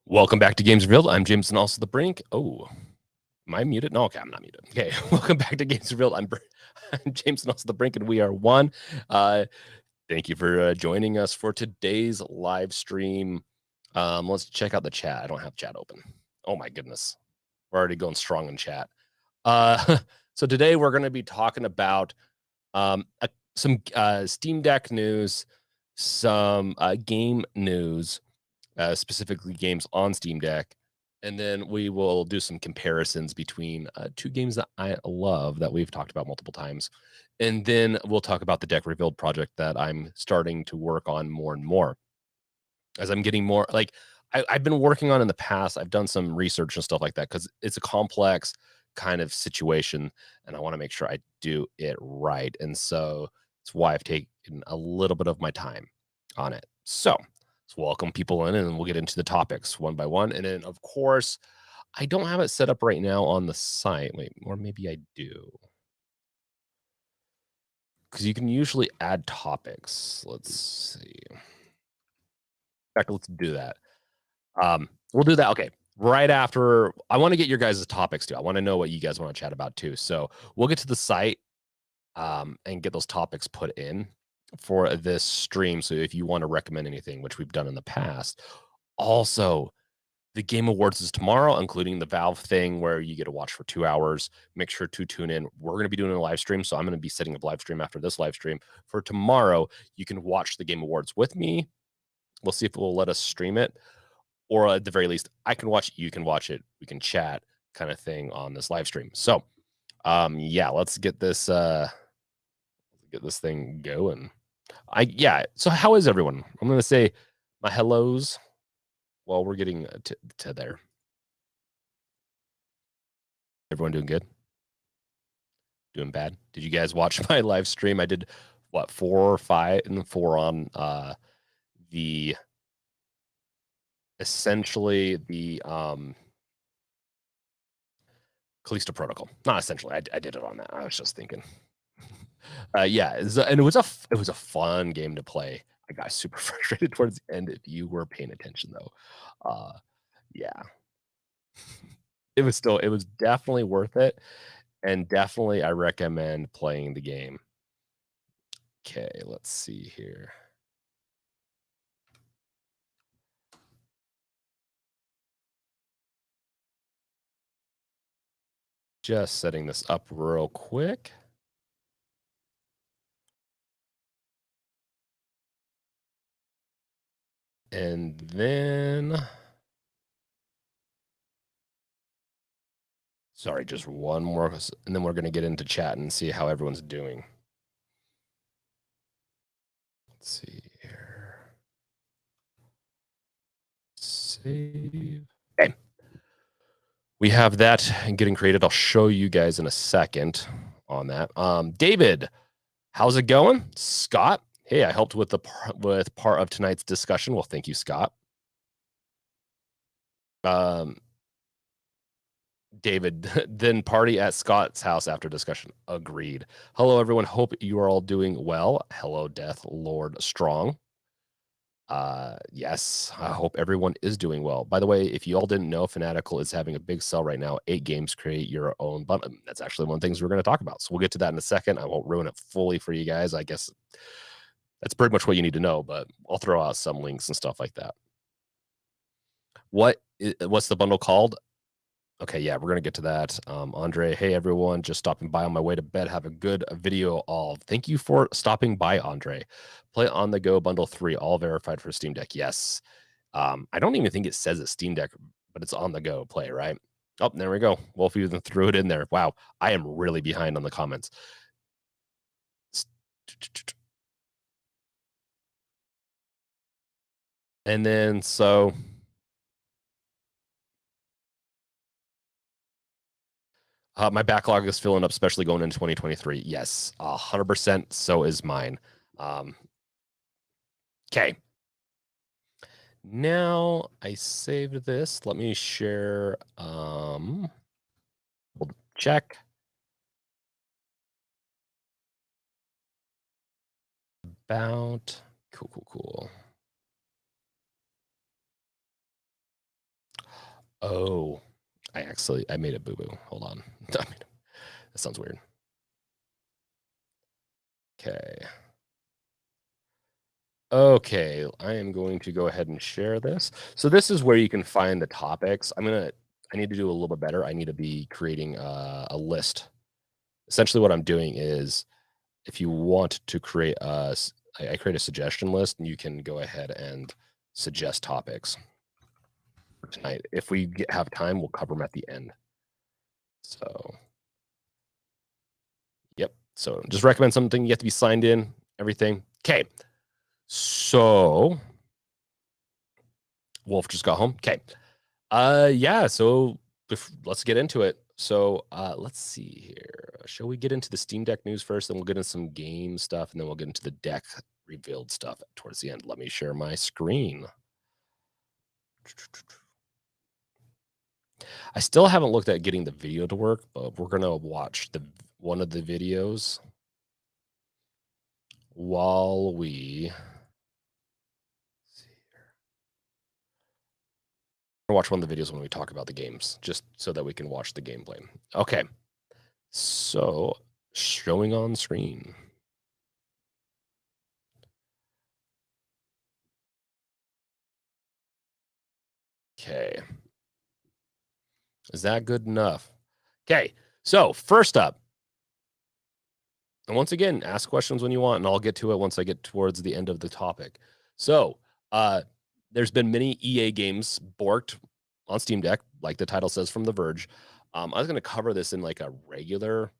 Welcome back to Games Revealed. I'm James and also the Brink. Oh, am I muted? No, okay, I'm not muted. Okay, welcome back to Games Revealed. I'm James and also the Brink, and we are one. Thank you for joining us for today's live stream. Let's check out the chat. I don't have chat open. Oh my goodness, we're already going strong in chat. So today we're going to be talking about some Steam Deck news, some game news, specifically games on Steam Deck. And then we will do some comparisons between two games that I love that we've talked about multiple times. And then we'll talk about the deck rebuild project that I'm starting to work on more and more as I'm getting more like I've been working on in the past. I've done some research and stuff like that because it's a complex kind of situation and I want to make sure I do it right. And so it's why I've taken a little bit of my time on it. So let's welcome people in and we'll get into the topics one by one. And then, of course, I don't have it set up right now on the site. Wait, or maybe I do. Because you can usually add topics. Let's see. In fact, let's do that. We'll do that. Okay. Right after, I want to get your guys' topics too. I want to know what you guys want to chat about too. So we'll get to the site and get those topics put in for this stream. So if you want to recommend anything, which we've done in the past, also the Game Awards is tomorrow, including the Valve thing where you get to watch for 2 hours. Make sure to tune in. We're going to be doing a live stream. So I'm going to be setting up live stream after this live stream. For tomorrow, you can watch the Game Awards with me. We'll see if it will let us stream it, or at the very least, I can watch it, you can watch it, we can chat kind of thing on this live stream. So yeah, let's get this thing going. So how is everyone? I'm gonna say my hellos while we're getting to there. Everyone doing good? Doing bad? Did you guys watch my live stream? I did what, 4 or 5 and 4 on the essentially the Callisto protocol. Not essentially. I did it on that. I was just thinking. Yeah, and it was a fun game to play. I got super frustrated towards the end if you were paying attention though. Yeah. It was definitely worth it, and definitely I recommend playing the game. Okay, let's see here. Just setting this up real quick. And then sorry, just one more, and then we're going to get into chat and see how everyone's doing. Let's see here. Save. Okay. We have that getting created. I'll show you guys in a second on that. David, how's it going? Scott, hey, I helped with part of tonight's discussion. Well, thank you, Scott. David, then party at Scott's house after discussion. Agreed. Hello, everyone. Hope you are all doing well. Hello, Death Lord Strong. Yes, I hope everyone is doing well. By the way, if you all didn't know, Fanatical is having a big sale right now. 8 games, create your own bundle. That's actually one of the things we're going to talk about. So we'll get to that in a second. I won't ruin it fully for you guys. I guess that's pretty much what you need to know, but I'll throw out some links and stuff like that. What's the bundle called? Okay, yeah, we're gonna get to that. Andre, hey everyone, just stopping by on my way to bed. Have a good video all. Thank you for stopping by, Andre. Play on the go bundle 3, all verified for Steam Deck. Yes. I don't even think it says it's Steam Deck, but it's on the go play, right? Oh, there we go. Wolf even threw it in there. Wow, I am really behind on the comments. And then so my backlog is filling up, especially going into 2023. Yes, 100%. So is mine. Okay. Now I saved this. Let me share. We'll check. About cool. Oh, I made a boo-boo. Hold on. That sounds weird. Okay. Okay, I am going to go ahead and share this. So this is where you can find the topics. I need to do a little bit better. I need to be creating a list. Essentially what I'm doing is if you want to create I create a suggestion list and you can go ahead and suggest topics for tonight. If we have time, we'll cover them at the end. So, yep. So just recommend something. You have to be signed in, everything. Okay. So Wolf just got home. Okay. Yeah. So let's get into it. So let's see here. Shall we get into the Steam Deck news first? Then we'll get into some game stuff, and then we'll get into the deck revealed stuff towards the end. Let me share my screen. I still haven't looked at getting the video to work, but we're gonna watch one of the videos while we watch one of the videos when we talk about the games, just so that we can watch the gameplay. Okay, so showing on screen. Okay, is that good enough? Okay, so first up, and once again, ask questions when you want, and I'll get to it once I get towards the end of the topic. So, there's been many EA games borked on Steam Deck, like the title says from The Verge. I was going to cover this in like a regular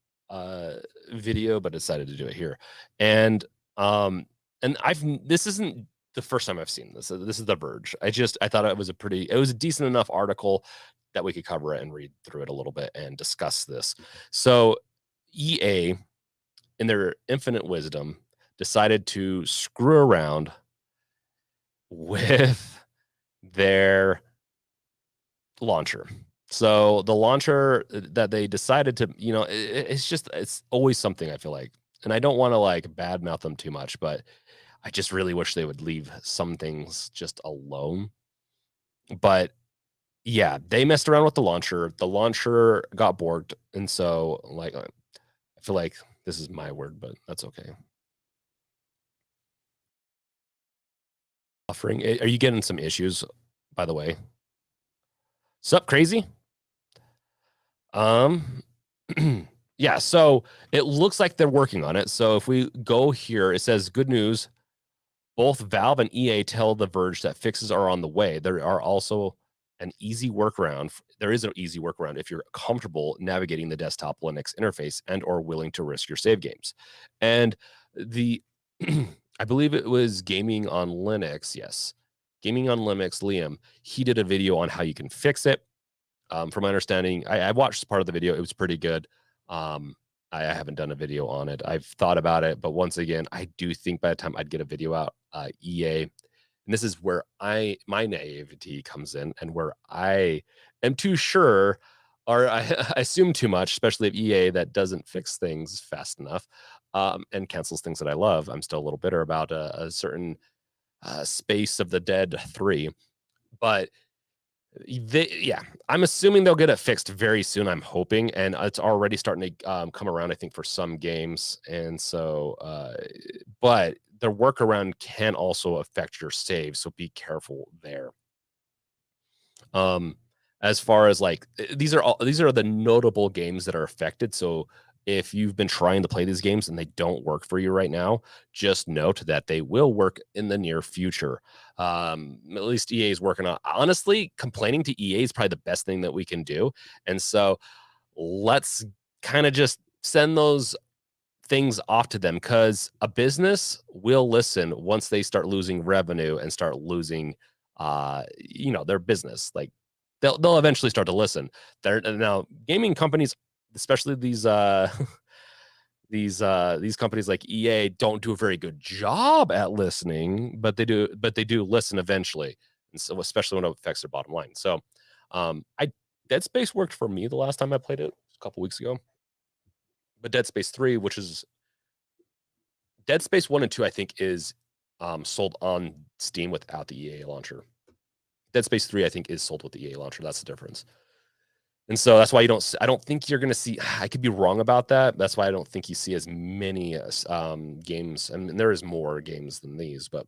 video, but decided to do it here. And this isn't the first time I've seen this. This is The Verge. I thought it was a decent enough article that we could cover it and read through it a little bit and discuss this. So EA, in their infinite wisdom, decided to screw around with their launcher. So the launcher that they decided to, it's always something, I feel like. And I don't want to like badmouth them too much, but I just really wish they would leave some things just alone. But yeah, they messed around with the launcher. The launcher got borked. And so like I feel like this is my word, but that's okay. Offering. Are you getting some issues, by the way? Sup, crazy? Yeah, so it looks like they're working on it. So if we go here, it says good news. Both Valve and EA tell The Verge that fixes are on the way. There are also an easy workaround. There is an easy workaround if you're comfortable navigating the desktop Linux interface and or willing to risk your save games. And the I believe it was Gaming on Linux. Yes. Gaming on Linux, Liam, he did a video on how you can fix it. From my understanding, I watched part of the video. It was pretty good. I haven't done a video on it. I've thought about it, but once again, I do think by the time I'd get a video out, EA, and this is where my naivety comes in, and where I am too sure, or I assume too much, especially if EA that doesn't fix things fast enough, and cancels things that I love. I'm still a little bitter about a certain Space of the Dead 3, but I'm assuming they'll get it fixed very soon. I'm hoping, and it's already starting to come around, I think, for some games. And so, but their workaround can also affect your save, so be careful there. As far as like these are the notable games that are affected. So if you've been trying to play these games and they don't work for you right now, just note that they will work in the near future. At least EA is working on. Honestly, complaining to EA is probably the best thing that we can do. And so let's kind of just send those things off to them, because a business will listen once they start losing revenue and start losing their business. Like they'll eventually start to listen. They're now gaming companies, especially these these companies like EA, don't do a very good job at listening, but they do listen eventually. And so especially when it affects their bottom line. So I Dead Space worked for me the last time I played it a couple weeks ago. But Dead Space 3, which is Dead Space 1 and 2, I think is sold on Steam without the EA launcher. Dead Space 3, I think, is sold with the EA launcher. That's the difference. And so that's why you don't. I don't think you're going to see. I could be wrong about that. That's why I don't think you see as many games, and there is more games than these, but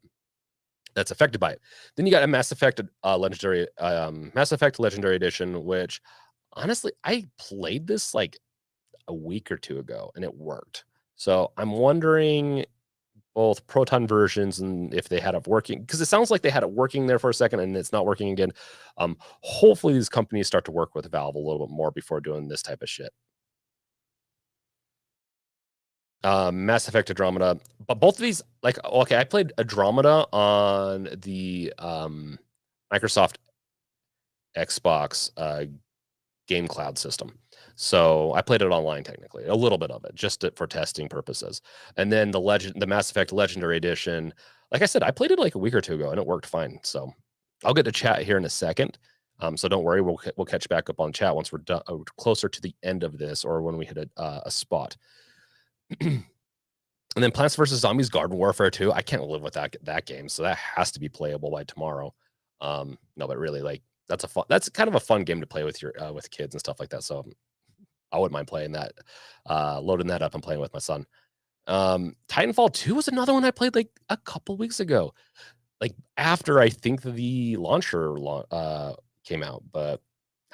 that's affected by it. Then you got a Mass Effect Legendary Edition, which honestly, I played this like a week or two ago, and it worked. So I'm wondering both Proton versions and if they had it working, because it sounds like they had it working there for a second and it's not working again. Hopefully these companies start to work with Valve a little bit more before doing this type of shit. Mass Effect Andromeda, but both of these, like, okay, I played Andromeda on the Microsoft Xbox game cloud system. So I played it online, technically, a little bit of it, just for testing purposes. And then the Mass Effect Legendary Edition, like I said, I played it like a week or two ago, and it worked fine. So I'll get to chat here in a second. So don't worry, we'll catch back up on chat once we're done, closer to the end of this, or when we hit a spot. And then Plants vs Zombies Garden Warfare 2. I can't live with that game, so that has to be playable by tomorrow. No, but really, like, that's kind of a fun game to play with your with kids and stuff like that. So I wouldn't mind playing that, loading that up and playing with my son. Titanfall 2 was another one I played like a couple weeks ago, like after I think the launcher came out, but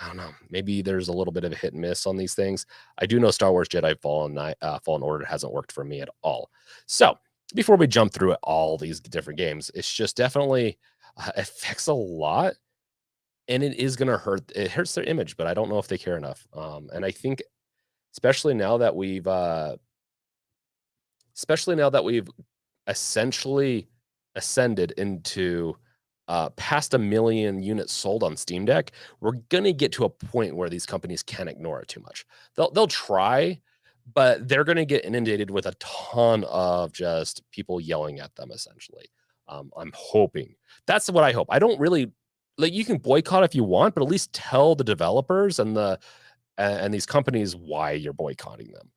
I don't know. Maybe there's a little bit of a hit and miss on these things. I do know Star Wars Jedi Fallen Order hasn't worked for me at all. So before we jump through all these different games, it's just definitely affects a lot, and it is going to hurt. It hurts their image, but I don't know if they care enough. And I think, especially now that we've essentially ascended into past 1 million units sold on Steam Deck, we're gonna get to a point where these companies can't ignore it too much. They'll try, but they're gonna get inundated with a ton of just people yelling at them, essentially. I'm hoping. That's what I hope. I don't really like, you can boycott if you want, but at least tell the developers and these companies why you're boycotting them.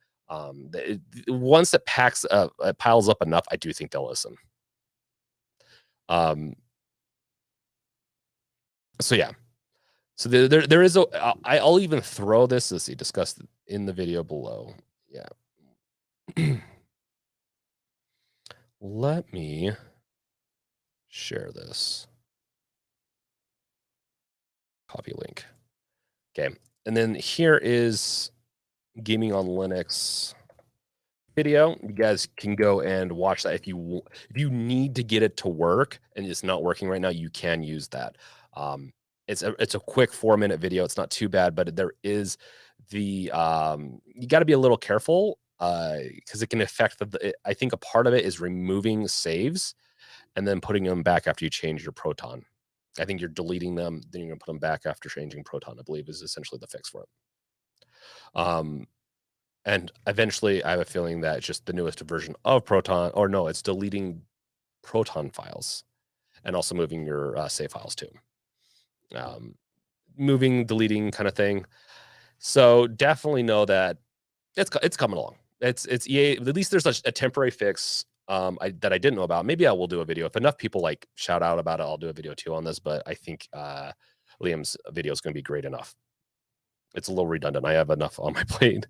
Once it piles up enough, I do think they'll listen. So yeah. So there is I'll even throw this. Let's see, discussed in the video below. Yeah. Let me share this. Copy link. Okay. And then here is Gaming on Linux video. You guys can go and watch that if you need to get it to work and it's not working right now, you can use that. It's a quick 4-minute video. It's not too bad, but there is you got to be a little careful because it can affect I think a part of it is removing saves and then putting them back after you change your Proton. I think you're deleting them, then you're gonna put them back after changing Proton, I believe, is essentially the fix for it. And eventually, I have a feeling that it's just the newest version of Proton, or no, it's deleting Proton files and also moving your save files too. Moving, deleting kind of thing. So definitely know that it's coming along. It's EA. At least there's a temporary fix that I didn't know about. Maybe I will do a video if enough people like shout out about it. I'll do a video too on this. But I think Liam's video is going to be great enough. It's a little redundant. I have enough on my plate,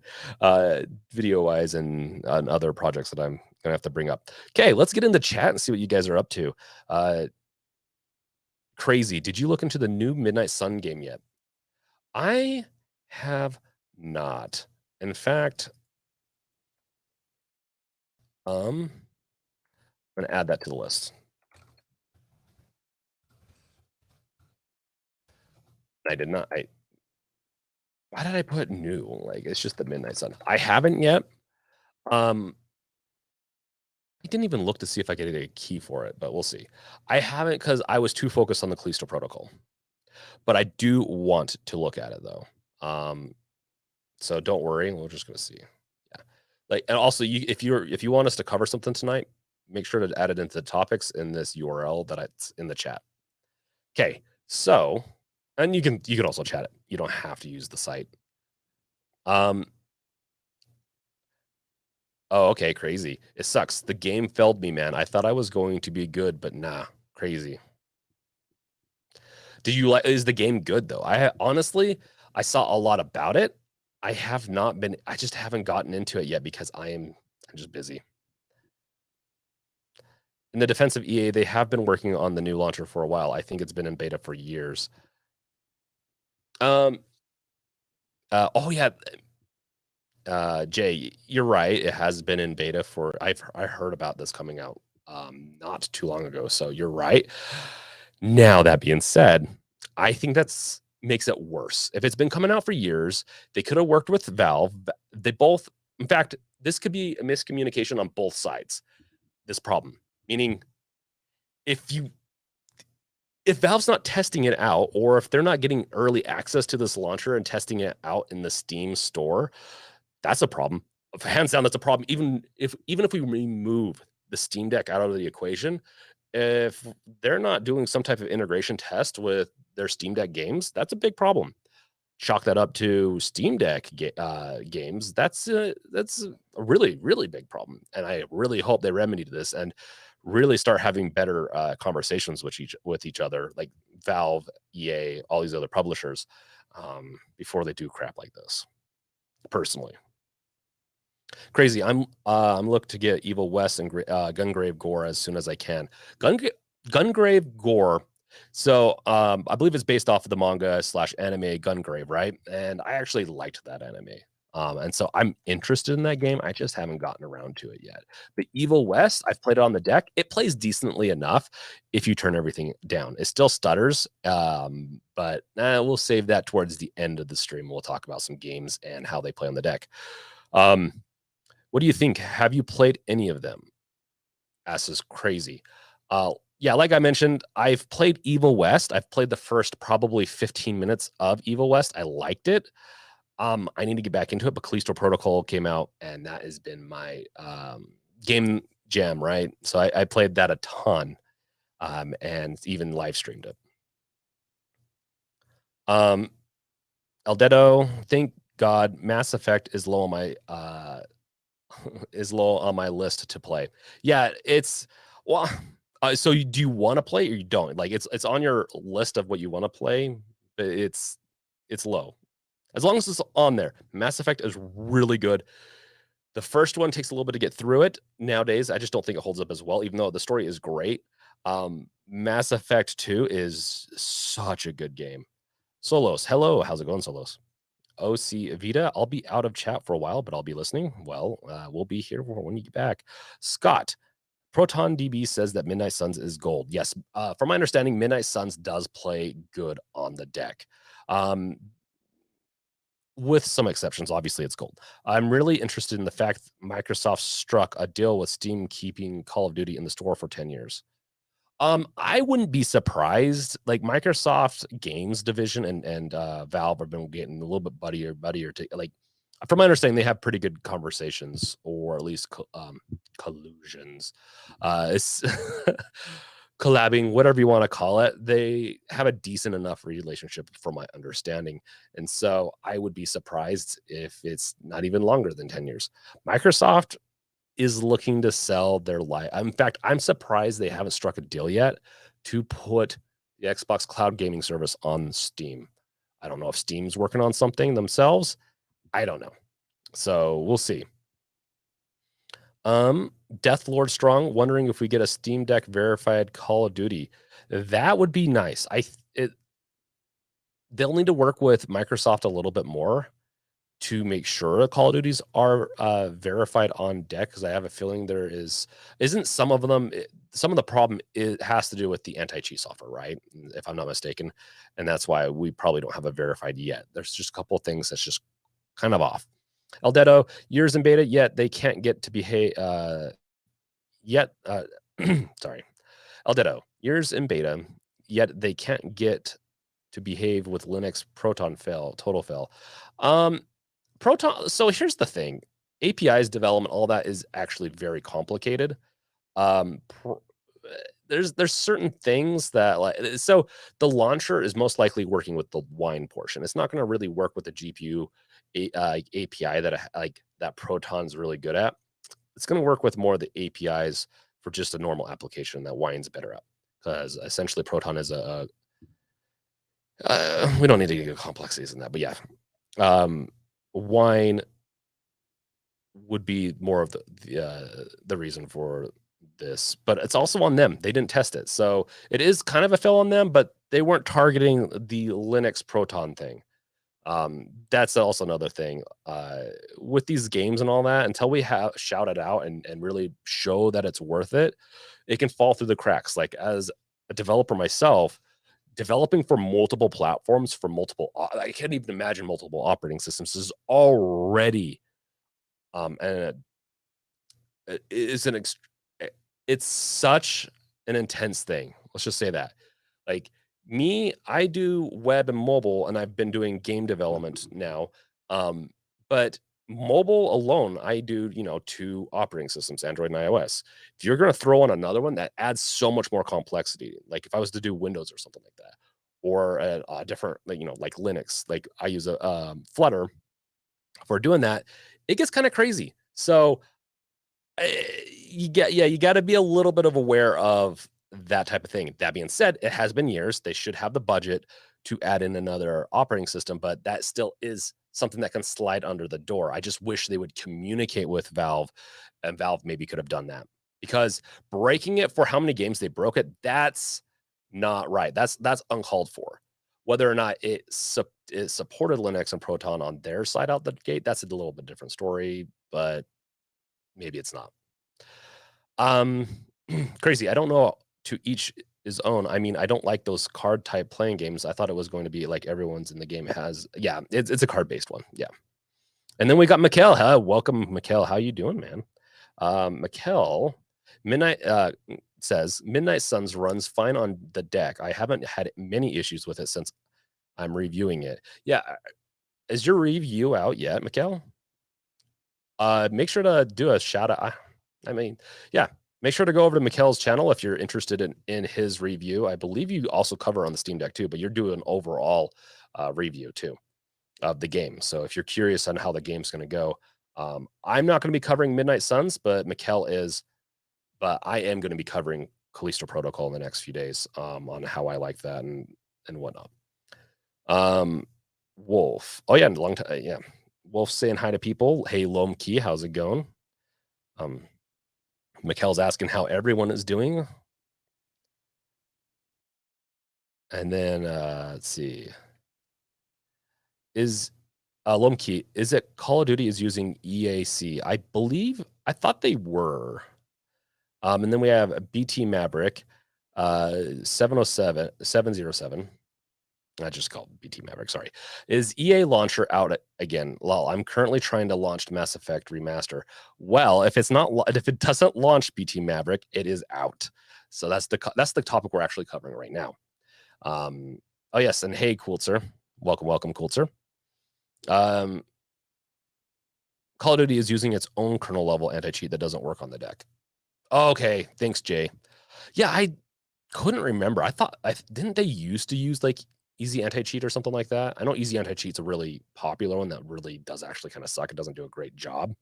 video-wise and other projects that I'm gonna have to bring up. Okay, let's get into chat and see what you guys are up to. Crazy. Did you look into the new Midnight Sun game yet? I have not. In fact, I'm gonna add that to the list. I did not. Why did I put new? Like, it's just the Midnight Sun. I haven't yet. I didn't even look to see if I could get a key for it, but we'll see. I haven't because I was too focused on the Callisto protocol. But I do want to look at it though. So don't worry. We're just gonna see. Yeah. Like, and also if you want us to cover something tonight, make sure to add it into the topics in this URL that it's in the chat. Okay. So, and you can also chat it. You don't have to use the site. Oh, okay, crazy. It sucks. The game failed me, man. I thought I was going to be good, but nah, crazy. Do you like? Is the game good though? Honestly, I saw a lot about it. I just haven't gotten into it yet because I'm just busy. In the defense of EA, they have been working on the new launcher for a while. I think it's been in beta for years. Oh yeah, Jay, you're right. It has been in beta for. I heard about this coming out not too long ago. So you're right. Now that being said, I think that's makes it worse. If it's been coming out for years, they could have worked with Valve. They both, in fact, this could be a miscommunication on both sides. This problem, meaning if Valve's not testing it out, or if they're not getting early access to this launcher and testing it out in the Steam store, that's a problem. Hands down, that's a problem. Even if we remove the Steam Deck out of the equation, if they're not doing some type of integration test with their Steam Deck games, that's a big problem. Chalk that up to Steam Deck games. That's a really, really big problem. And I really hope they remedy this and really start having better conversations with each other, like Valve, EA, all these other publishers, before they do crap like this. Personally, crazy. I'm looked to get Evil West and Gungrave Gore as soon as I can. Gungrave Gore. So I believe it's based off of the manga / anime Gungrave, right? And I actually liked that anime. And so I'm interested in that game. I just haven't gotten around to it yet. But Evil West, I've played it on the deck. It plays decently enough if you turn everything down. It still stutters, but we'll save that towards the end of the stream. We'll talk about some games and how they play on the deck. What do you think? Have you played any of them? Ass is crazy. Yeah, like I mentioned, I've played Evil West. I've played the first probably 15 minutes of Evil West. I liked it. I need to get back into it, but Callisto Protocol came out, and that has been my game jam, right? So I played that a ton, and even live streamed it. Eldedo, thank God, Mass Effect is low on my list to play. Yeah, it's well. So do you want to play or you don't? Like it's on your list of what you want to play, but it's low. As long as it's on there. Mass Effect is really good. The first one takes a little bit to get through it. Nowadays, I just don't think it holds up as well, even though the story is great. Mass Effect 2 is such a good game. Solos, hello. How's it going, Solos? OC Vita, I'll be out of chat for a while, but I'll be listening. Well, we'll be here when you get back. Scott, ProtonDB says that Midnight Suns is gold. Yes, from my understanding, Midnight Suns does play good on the deck. With some exceptions, obviously it's gold. I'm really interested in the fact Microsoft struck a deal with Steam keeping Call of Duty in the store for 10 years. I wouldn't be surprised. Like Microsoft games division and Valve have been getting a little bit buddier to, like, from my understanding, they have pretty good conversations, or at least collusions. It's collabing, whatever you want to call it. They have a decent enough relationship, from my understanding, and so I would be surprised if it's not even longer than 10 years. Microsoft is looking to sell their life. In fact, I'm surprised they haven't struck a deal yet to put the Xbox Cloud Gaming service on Steam. I don't know if Steam's working on something themselves. I don't know. So we'll see. Death Lord Strong, wondering if we get a Steam Deck verified Call of Duty. That would be nice. They'll need to work with Microsoft a little bit more to make sure Call of Duties are verified on deck, because I have a feeling there isn't some of them. Some of the problem has to do with the anti-cheat software, right? If I'm not mistaken, and that's why we probably don't have a verified yet. There's just a couple of things that's just kind of off. Eldedo, years in beta, yet they can't get to behave. Sorry, Eldedo, years in beta, yet they can't get to behave with Linux Proton total fail. Proton. So here's the thing: APIs development, all that is actually very complicated. There's certain things that, like, so the launcher is most likely working with the wine portion. It's not going to really work with the GPU API that Proton's really good at. It's going to work with more of the APIs for just a normal application that wine's better at, because essentially Proton is We don't need to get complexities in that, but yeah. Wine would be more of the reason for this, but it's also on them. They didn't test it, so it is kind of a fail on them. But they weren't targeting the Linux Proton thing. That's also another thing with these games and all that. Until we have shout it out and really show that it's worth it, it can fall through the cracks. Like as a developer myself, developing for multiple platforms for multiple, I can't even imagine multiple operating systems is already and it's it's such an intense thing. Let's just say that. Like me, I do web and mobile, and I've been doing game development now. Um, but mobile alone, I do, two operating systems, Android and iOS. If you're going to throw on another one, that adds so much more complexity. Like if I was to do Windows or something like that, or a different, like Linux, like I use a Flutter for doing that, it gets kind of crazy. So you got to be a little bit of aware of that type of thing. That being said, it has been years. They should have the budget to add in another operating system, but that still is something that can slide under the door. I just wish they would communicate with Valve, and Valve maybe could have done that, because breaking it for how many games they broke it, that's not right. That's uncalled for. Whether or not it supported Linux and Proton on their side out the gate, that's a little bit different story, but maybe it's not. Um, crazy. I don't know, to each his own. I mean, I don't like those card type playing games. I thought it was going to be like everyone's in the game has. Yeah, it's a card based one. Yeah. And then we got Mikkel. Welcome, Mikkel. How you doing, man? Mikkel, Midnight says Midnight Suns runs fine on the deck. I haven't had many issues with it since I'm reviewing it. Yeah. Is your review out yet, Mikkel? Make sure to do a shout out. I mean, yeah, make sure to go over to Mikkel's channel if you're interested in his review. I believe you also cover on the Steam Deck too, but you're doing an overall review too of the game. So if you're curious on how the game's going to go, I'm not going to be covering Midnight Suns, but Mikkel is. But I am going to be covering Callisto Protocol in the next few days on how I like that and whatnot. Wolf. Oh yeah, long time. Yeah, Wolf saying hi to people. Hey, Lom Key, how's it going? Mikkel's asking how everyone is doing. And then let's see. Is Lomkey, is it Call of Duty is using EAC? I thought they were. And then we have BT Maverick, 707. I just called BT Maverick, sorry. Is EA Launcher out again? Lol, I'm currently trying to launch Mass Effect Remaster. Well, if it doesn't launch BT Maverick, it is out. So that's the topic we're actually covering right now. Oh yes, and hey, Cooltzer. Welcome, Cooltzer. Call of Duty is using its own kernel level anti-cheat that doesn't work on the deck. Okay, thanks, Jay. Yeah, I couldn't remember. I thought didn't they used to use like Easy Anti-Cheat or something like that? I know Easy Anti-Cheat's a really popular one that really does actually kind of suck. It doesn't do a great job.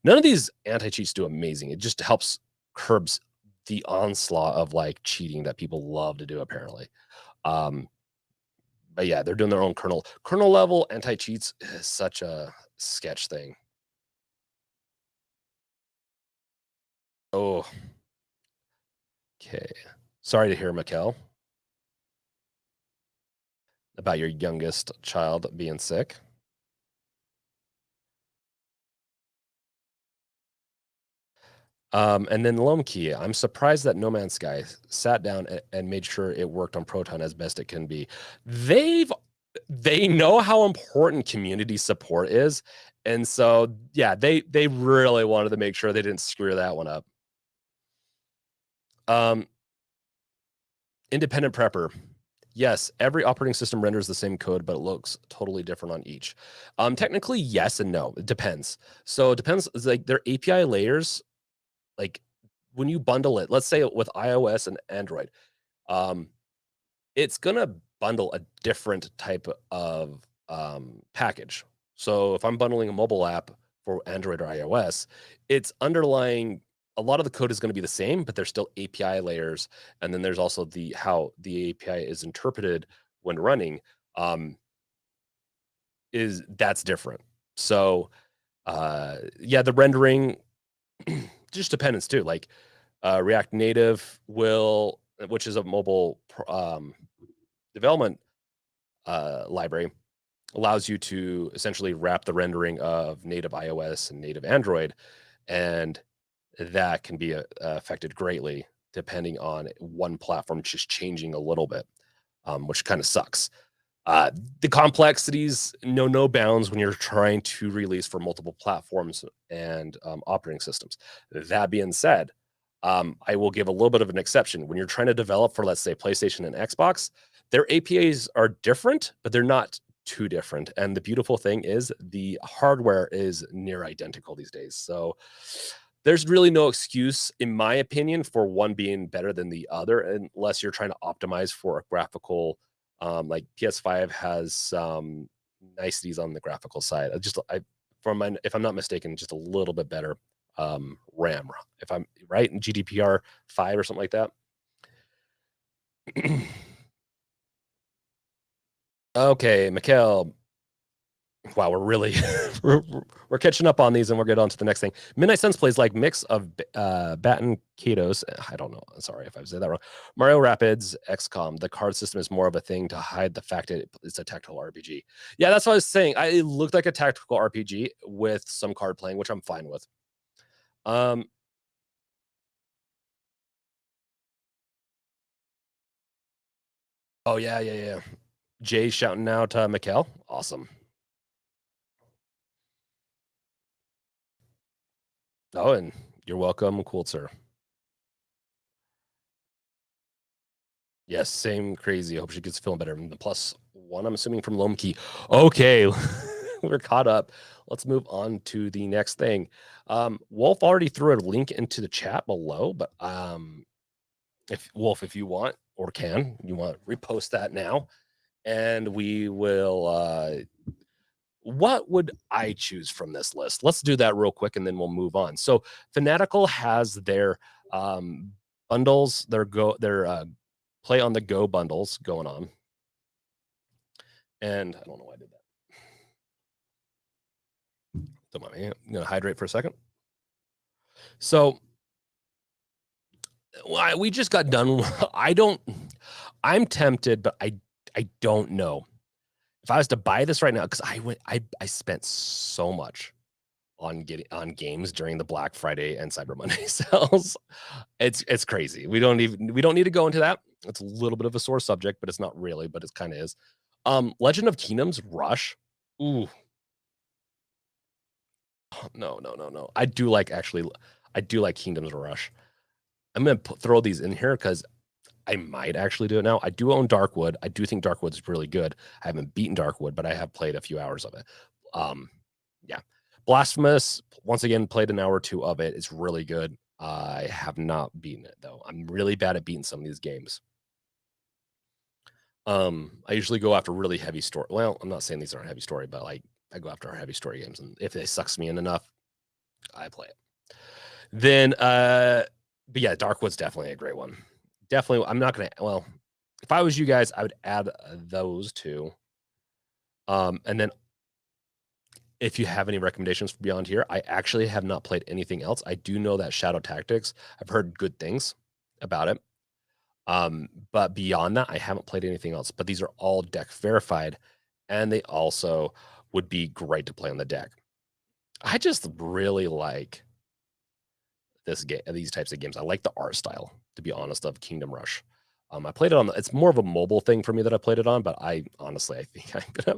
None of these anti-cheats do amazing. It just helps curbs the onslaught of like cheating that people love to do, apparently. But yeah, they're doing their own kernel level anti-cheats is such a sketch thing. Oh, okay. Sorry to hear, Mikkel, about your youngest child being sick. And then Lomkey, I'm surprised that No Man's Sky sat down and made sure it worked on Proton as best it can be. They know how important community support is, and so yeah, they really wanted to make sure they didn't screw that one up. Independent Prepper. Yes, every operating system renders the same code, but it looks totally different on each. Technically, yes and no. It depends. So it depends. It's like their API layers, like when you bundle it, let's say with iOS and Android, it's gonna bundle a different type of package. So if I'm bundling a mobile app for Android or iOS, it's underlying a lot of the code is going to be the same, but there's still API layers, and then there's also how the API is interpreted when running, that's different. So yeah, the rendering just depends too. Like React Native will, which is a mobile development library, allows you to essentially wrap the rendering of native iOS and native Android, and that can be affected greatly depending on one platform just changing a little bit, which kind of sucks. The complexities know no bounds when you're trying to release for multiple platforms and operating systems. That being said, I will give a little bit of an exception. When you're trying to develop for, let's say, PlayStation and Xbox, their APIs are different, but they're not too different. And the beautiful thing is the hardware is near identical these days. So there's really no excuse, in my opinion, for one being better than the other, unless you're trying to optimize for a graphical. Like PS5 has some niceties on the graphical side. If I'm not mistaken, just a little bit better RAM, if I'm right, in GDPR 5 or something like that. Okay, Mikhail. Wow, we're really we're catching up on these, and we'll get on to the next thing. Midnight Suns plays like mix of Batten Katos. I don't know. Sorry if I've said that wrong. Mario Rapids, XCOM. The card system is more of a thing to hide the fact that it's a tactical RPG. Yeah, that's what I was saying. It looked like a tactical RPG with some card playing, which I'm fine with. Oh yeah. Jay shouting out Mikhail. Awesome. Oh, and you're welcome, cool sir. Yes, same crazy. I hope she gets feeling better. The +1, I'm assuming, from Lomkey. Okay, we're caught up. Let's move on to the next thing. Wolf already threw a link into the chat below, but if Wolf, if you want or you want repost that now, and we will. What would I choose from this list? Let's do that real quick, and then we'll move on. So Fanatical has their bundles, their play on the go bundles going on. And I don't know why I did that. Don't mind me. I'm gonna hydrate for a second. So we just got done. I'm tempted, but I don't know. If I was to buy this right now, because I spent so much on games during the Black Friday and Cyber Monday sales. It's crazy. We don't need to go into that. It's a little bit of a sore subject, but it's not really, but it kind of is. Legend of Kingdoms Rush. Ooh. No. I do like Kingdoms Rush. I'm gonna throw these in here because I might actually do it now. I do own Darkwood. I do think Darkwood is really good. I haven't beaten Darkwood, but I have played a few hours of it. Yeah. Blasphemous, once again, played an hour or two of it. It's really good. I have not beaten it, though. I'm really bad at beating some of these games. I usually go after really heavy story. Well, I'm not saying these aren't heavy story, but like I go after heavy story games, and if it sucks me in enough, I play it. Then, but yeah, Darkwood's definitely a great one. Definitely, I'm not gonna. Well, if I was you guys, I would add those two. And then if you have any recommendations for beyond here, I actually have not played anything else. I do know that Shadow Tactics, I've heard good things about it. But beyond that, I haven't played anything else. But these are all deck verified, and they also would be great to play on the deck. I just really like these types of games. I like the art style, to be honest, of Kingdom Rush. I played it on. It's more of a mobile thing for me that I played it on, but I think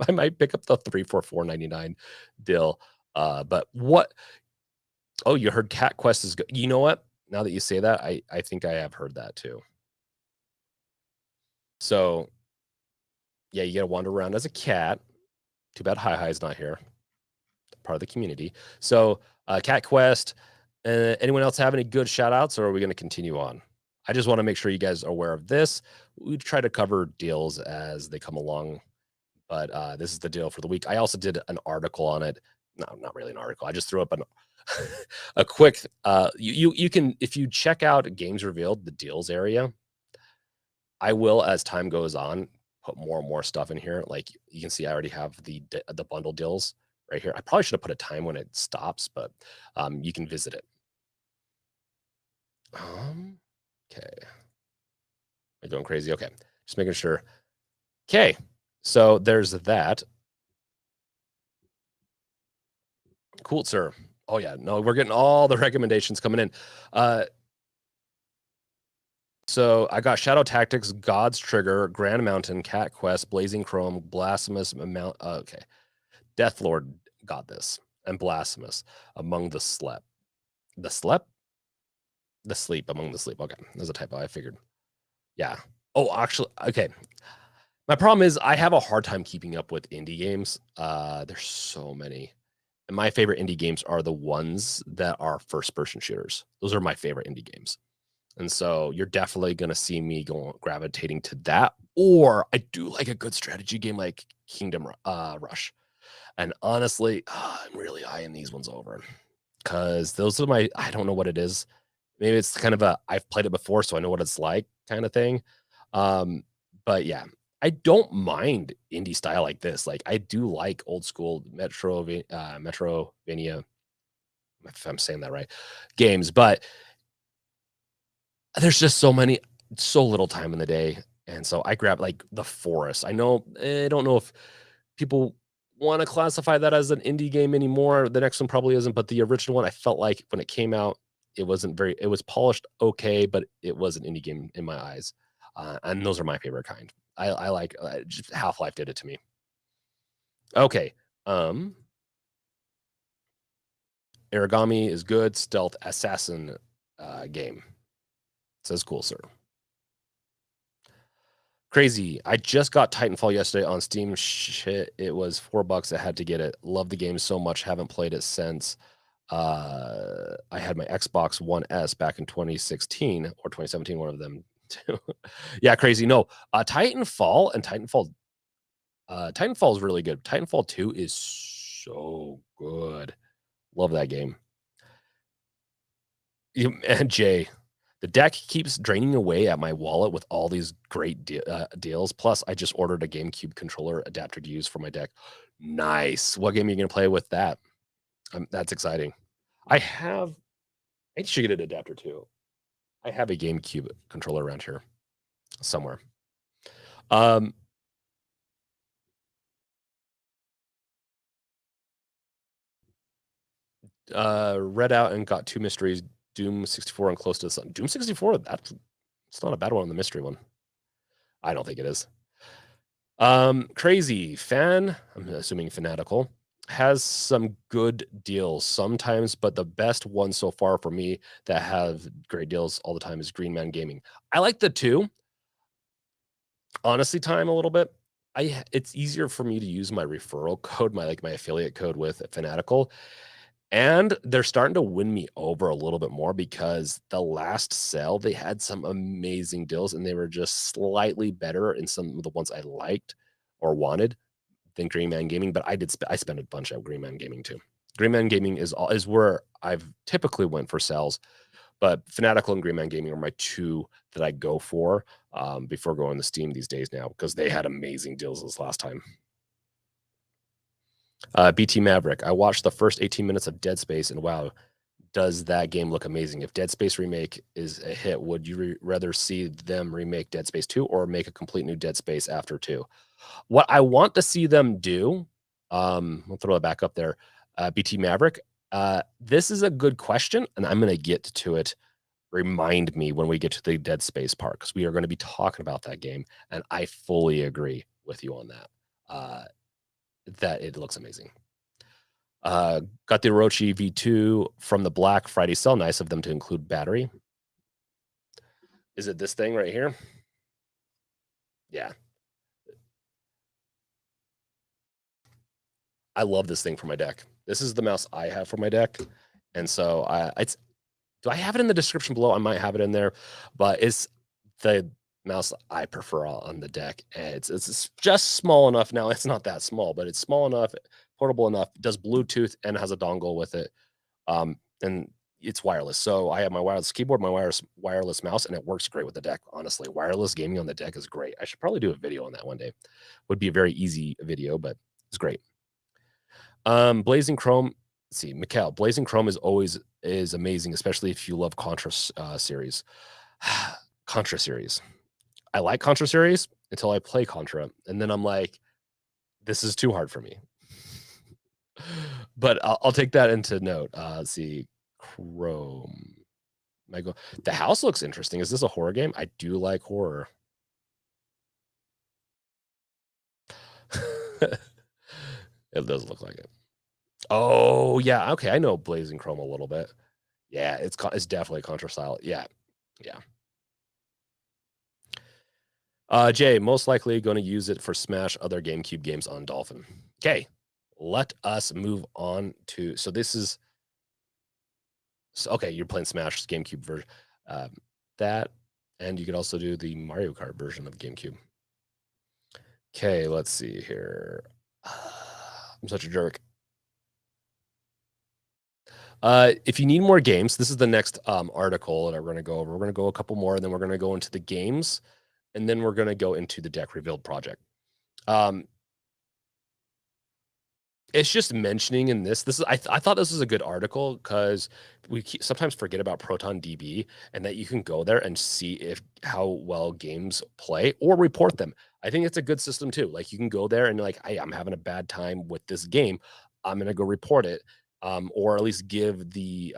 I might pick up the 3 for $4.99 deal. But what? Oh, you heard Cat Quest is good. You know what? Now that you say that, I think I have heard that too. So, yeah, you got to wander around as a cat. Too bad Hi's not here. Part of the community. So, Cat Quest. Anyone else have any good shout outs, or are we going to continue on? I just want to make sure you guys are aware of this. We try to cover deals as they come along, but this is the deal for the week. I also did an article on it. No, not really an article. I just threw up a quick. You can, if you check out Games Revealed, the deals area. I will, as time goes on, put more and more stuff in here. Like you can see, I already have the bundle deals right here. I probably should have put a time when it stops, but you can visit it. Okay. Am I going crazy? Okay. Just making sure. Okay. So there's that. Cool, sir. Oh yeah, no, we're getting all the recommendations coming in. So I got Shadow Tactics, God's Trigger, Grand Mountain, Cat Quest, Blazing Chrome, Blasphemous, okay. Death Lord got this, and Blasphemous, Among the Sleep. The Sleep? The Sleep, Among the Sleep. Okay, there's a typo, I figured. Yeah. Oh, actually, okay. My problem is I have a hard time keeping up with indie games. There's so many. And my favorite indie games are the ones that are first-person shooters. Those are my favorite indie games. And so you're definitely going to see me gravitating to that. Or I do like a good strategy game like Kingdom Rush. And honestly, I'm really eyeing these ones over because those are I don't know what it is. Maybe it's kind of I've played it before, so I know what it's like kind of thing. But yeah, I don't mind indie style like this. Like I do like old school Metrovania, if I'm saying that right, games, but there's just so little time in the day. And so I grab like The Forest. I don't know if people want to classify that as an indie game anymore. The next one probably isn't, but the original one, I felt like when it came out, it was polished okay, but it was an indie game in my eyes. And those are my favorite kind. I like just Half-Life did it to me. Okay. Origami is good. Stealth assassin game. Says cool, sir. Crazy. I just got Titanfall yesterday on Steam. Shit, it was $4. I had to get it. Love the game so much. Haven't played it since I had my Xbox One S back in 2016 or 2017, one of them. Yeah, crazy. No, Titanfall is really good. Titanfall 2 is so good. Love that game. And Jay, the deck keeps draining away at my wallet with all these great deals. Plus, I just ordered a GameCube controller adapter to use for my deck. Nice. What game are you going to play with that? That's exciting. I should get an adapter too. I have a GameCube controller around here somewhere. Read out and got 2 mysteries. Doom 64 and Close to the Sun. Doom 64, it's not a bad one on the mystery one. I don't think it is. Crazy fan, I'm assuming Fanatical, has some good deals sometimes, but the best one so far for me that have great deals all the time is Green Man Gaming. I like the two. Honestly, time a little bit. It's easier for me to use my referral code, my affiliate code with Fanatical. And they're starting to win me over a little bit more because the last sale, they had some amazing deals and they were just slightly better in some of the ones I liked or wanted than Green Man Gaming. But I spent a bunch at Green Man Gaming too. Green Man Gaming is where I've typically went for sales, but Fanatical and Green Man Gaming are my two that I go for before going to Steam these days now because they had amazing deals this last time. BT Maverick. I watched the first 18 minutes of Dead Space and wow, does that game look amazing? If Dead Space remake is a hit, would you rather see them remake Dead Space 2 or make a complete new Dead Space after 2? What I want to see them do, we'll throw it back up there, BT Maverick. This is a good question, and I'm going to get to it. Remind me when we get to the Dead Space part because we are going to be talking about that game, and I fully agree with you on that. That it looks amazing. Got the Orochi V2 from the Black Friday sale. Nice of them to include battery. Is it this thing right here? Yeah. I love this thing for my deck. This is the mouse I have for my deck. And so do I have it in the description below? I might have it in there, but it's the mouse I prefer on the deck. And it's just small enough. Now it's not that small, but it's small enough, portable enough, does Bluetooth and has a dongle with it. And it's wireless. So I have my wireless keyboard, my wireless mouse, and it works great with the deck. Honestly, wireless gaming on the deck is great. I should probably do a video on that one day. Would be a very easy video, but it's great. Blazing Chrome. Let's see, Mikkel. Blazing Chrome is amazing, especially if you love Contra series. Contra series. I like Contra series until I play Contra, and then I'm like, this is too hard for me. But I'll take that into note. Let's see, Chrome. The house looks interesting. Is this a horror game? I do like horror. It does look like it. Oh yeah, okay. I know Blazing Chrome a little bit. Yeah, it's definitely Contra style. Yeah, yeah. Jay, most likely going to use it for Smash other GameCube games on Dolphin. Okay, let us move on to. So this is. Okay, you're playing Smash GameCube version. That, and you could also do the Mario Kart version of GameCube. Okay, let's see here. I'm such a jerk. If you need more games, this is the next article that we're going to go over. We're going to go a couple more, and then we're going to go into the games, and then we're going to go into the deck rebuild project. It's just mentioning in this is I thought this was a good article because we sometimes forget about ProtonDB and that you can go there and see how well games play or report them. I think it's a good system too. Like you can go there and you're like, hey, I'm having a bad time with this game. I'm gonna go report it, or at least give the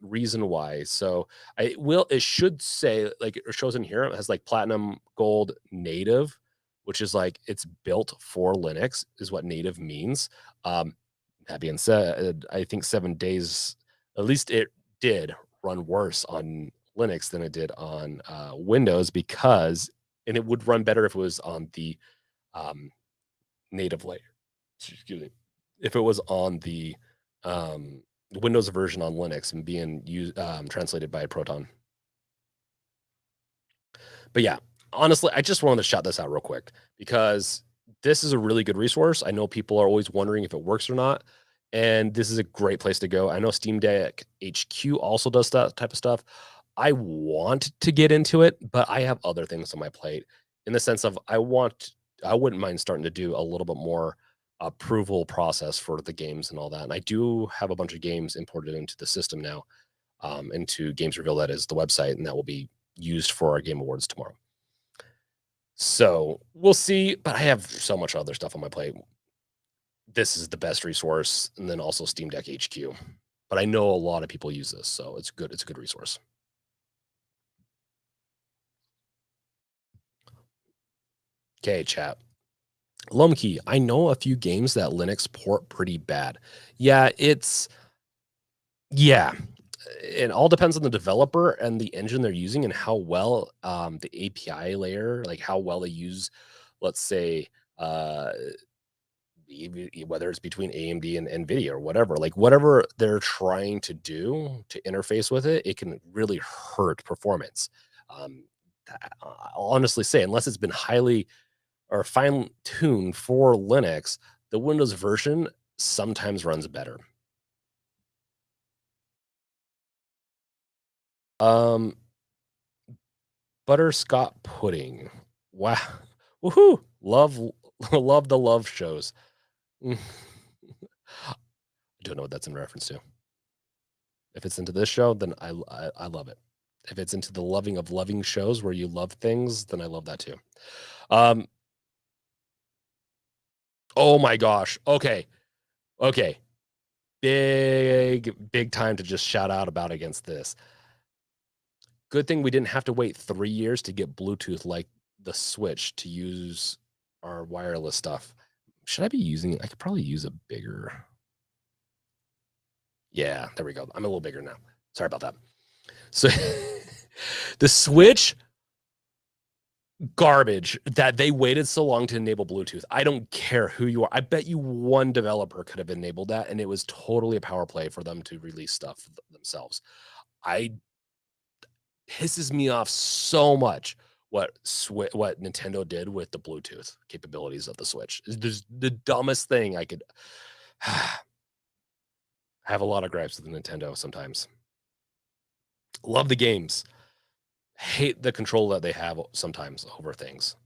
reason why. So it should say, like it shows in here, it has like platinum, gold, native, which is like it's built for Linux, is what native means. That being said, I think 7 days, at least it did run worse on Linux than it did on Windows and it would run better if it was on the native layer. Excuse me. If it was on the Windows version on Linux and being translated by Proton. But yeah, honestly, I just wanted to shout this out real quick because this is a really good resource. I know people are always wondering if it works or not, and this is a great place to go. I know Steam Deck HQ also does that type of stuff. I want to get into it, but I have other things on my plate in the sense of I wouldn't mind starting to do a little bit more approval process for the games and all that. And I do have a bunch of games imported into the system now, into Games Reveal, that is the website, and that will be used for our Game Awards tomorrow. So we'll see, but I have so much other stuff on my plate. This is the best resource, and then also Steam Deck HQ. But I know a lot of people use this, so it's good. It's a good resource. Okay, chat. Lumkey, I know a few games that Linux port pretty bad. Yeah, it all depends on the developer and the engine they're using and how well the API layer, like how well they use, let's say, whether it's between AMD and NVIDIA or whatever, like whatever they're trying to do to interface with it, it can really hurt performance. I'll honestly say, unless it's been highly or fine tuned for Linux, the Windows version sometimes runs better. Butterscotch pudding. Wow. Woohoo. Love the love shows. I don't know what that's in reference to. If it's into this show, then I love it. If it's into the loving of loving shows where you love things, then I love that too. Oh my gosh. Okay. Big time to just shout out about against this. Good thing we didn't have to wait 3 years to get Bluetooth like the Switch to use our wireless stuff. Should I be using I could probably use a bigger. Yeah, there we go. I'm a little bigger now. Sorry about that. So the Switch, garbage that they waited so long to enable Bluetooth. I don't care who you are. I bet you one developer could have enabled that, and it was totally a power play for them to release stuff themselves. Pisses me off so much what Nintendo did with the Bluetooth capabilities of the Switch. Is the dumbest thing I could. I have a lot of gripes with Nintendo sometimes. Love the games. Hate the control that they have sometimes over things.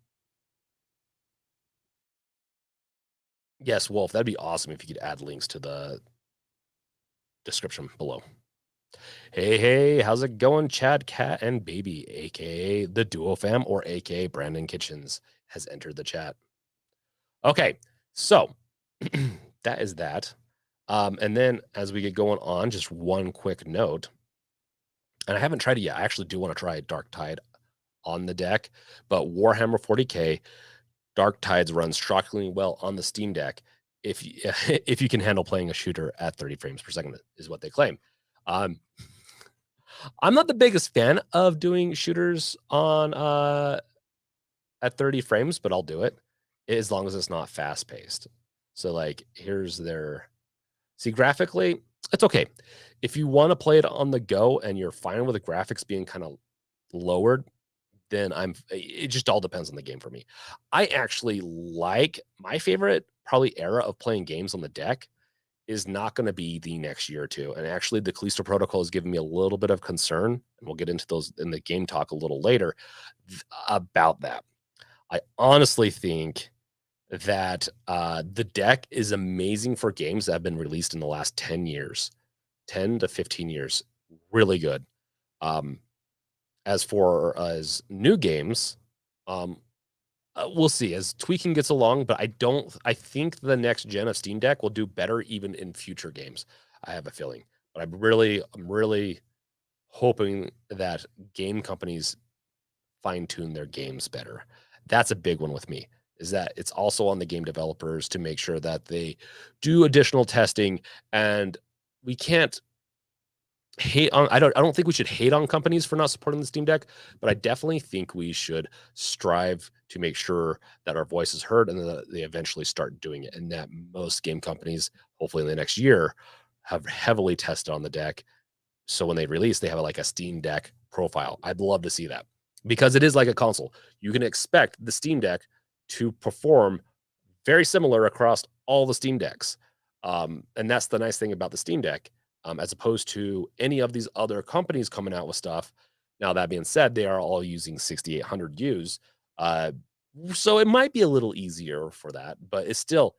Yes, Wolf, that'd be awesome if you could add links to the description below. Hey, how's it going? Chad, Cat, and Baby, aka the Duo Fam, or aka Brandon Kitchens, has entered the chat. Okay, so that is that. And then as we get going on, just one quick note, and I haven't tried it yet. I actually do want to try Dark Tide on the deck, but Warhammer 40K Dark Tides runs shockingly well on the Steam Deck if you, if you can handle playing a shooter at 30 frames per second, is what they claim. I'm not the biggest fan of doing shooters on at 30 frames, but I'll do it as long as it's not fast paced. So like here's their graphically, it's okay. If you want to play it on the go and you're fine with the graphics being kind of lowered, then it just all depends on the game for me. I actually like my favorite probably era of playing games on the deck is not going to be the next year or two. And actually the Callisto protocol has given me a little bit of concern, and we'll get into those in the game talk a little later about that. I honestly think that the deck is amazing for games that have been released in the last 10 years, 10 to 15 years, really good. As for as new games, we'll see as tweaking gets along, but I think the next gen of Steam Deck will do better even in future games. I have a feeling, but I'm really hoping that game companies fine tune their games better. That's a big one with me, is that it's also on the game developers to make sure that they do additional testing, and we can't hate on I don't think we should hate on companies for not supporting the Steam Deck, but I definitely think we should strive to make sure that our voice is heard and that they eventually start doing it, and that most game companies, hopefully in the next year, have heavily tested on the deck. So when they release, they have like a Steam Deck profile. I'd love to see that because it is like a console. You can expect the Steam Deck to perform very similar across all the Steam Decks. And that's the nice thing about the Steam Deck, as opposed to any of these other companies coming out with stuff. Now, that being said, they are all using 6800Us. So it might be a little easier for that, but it's still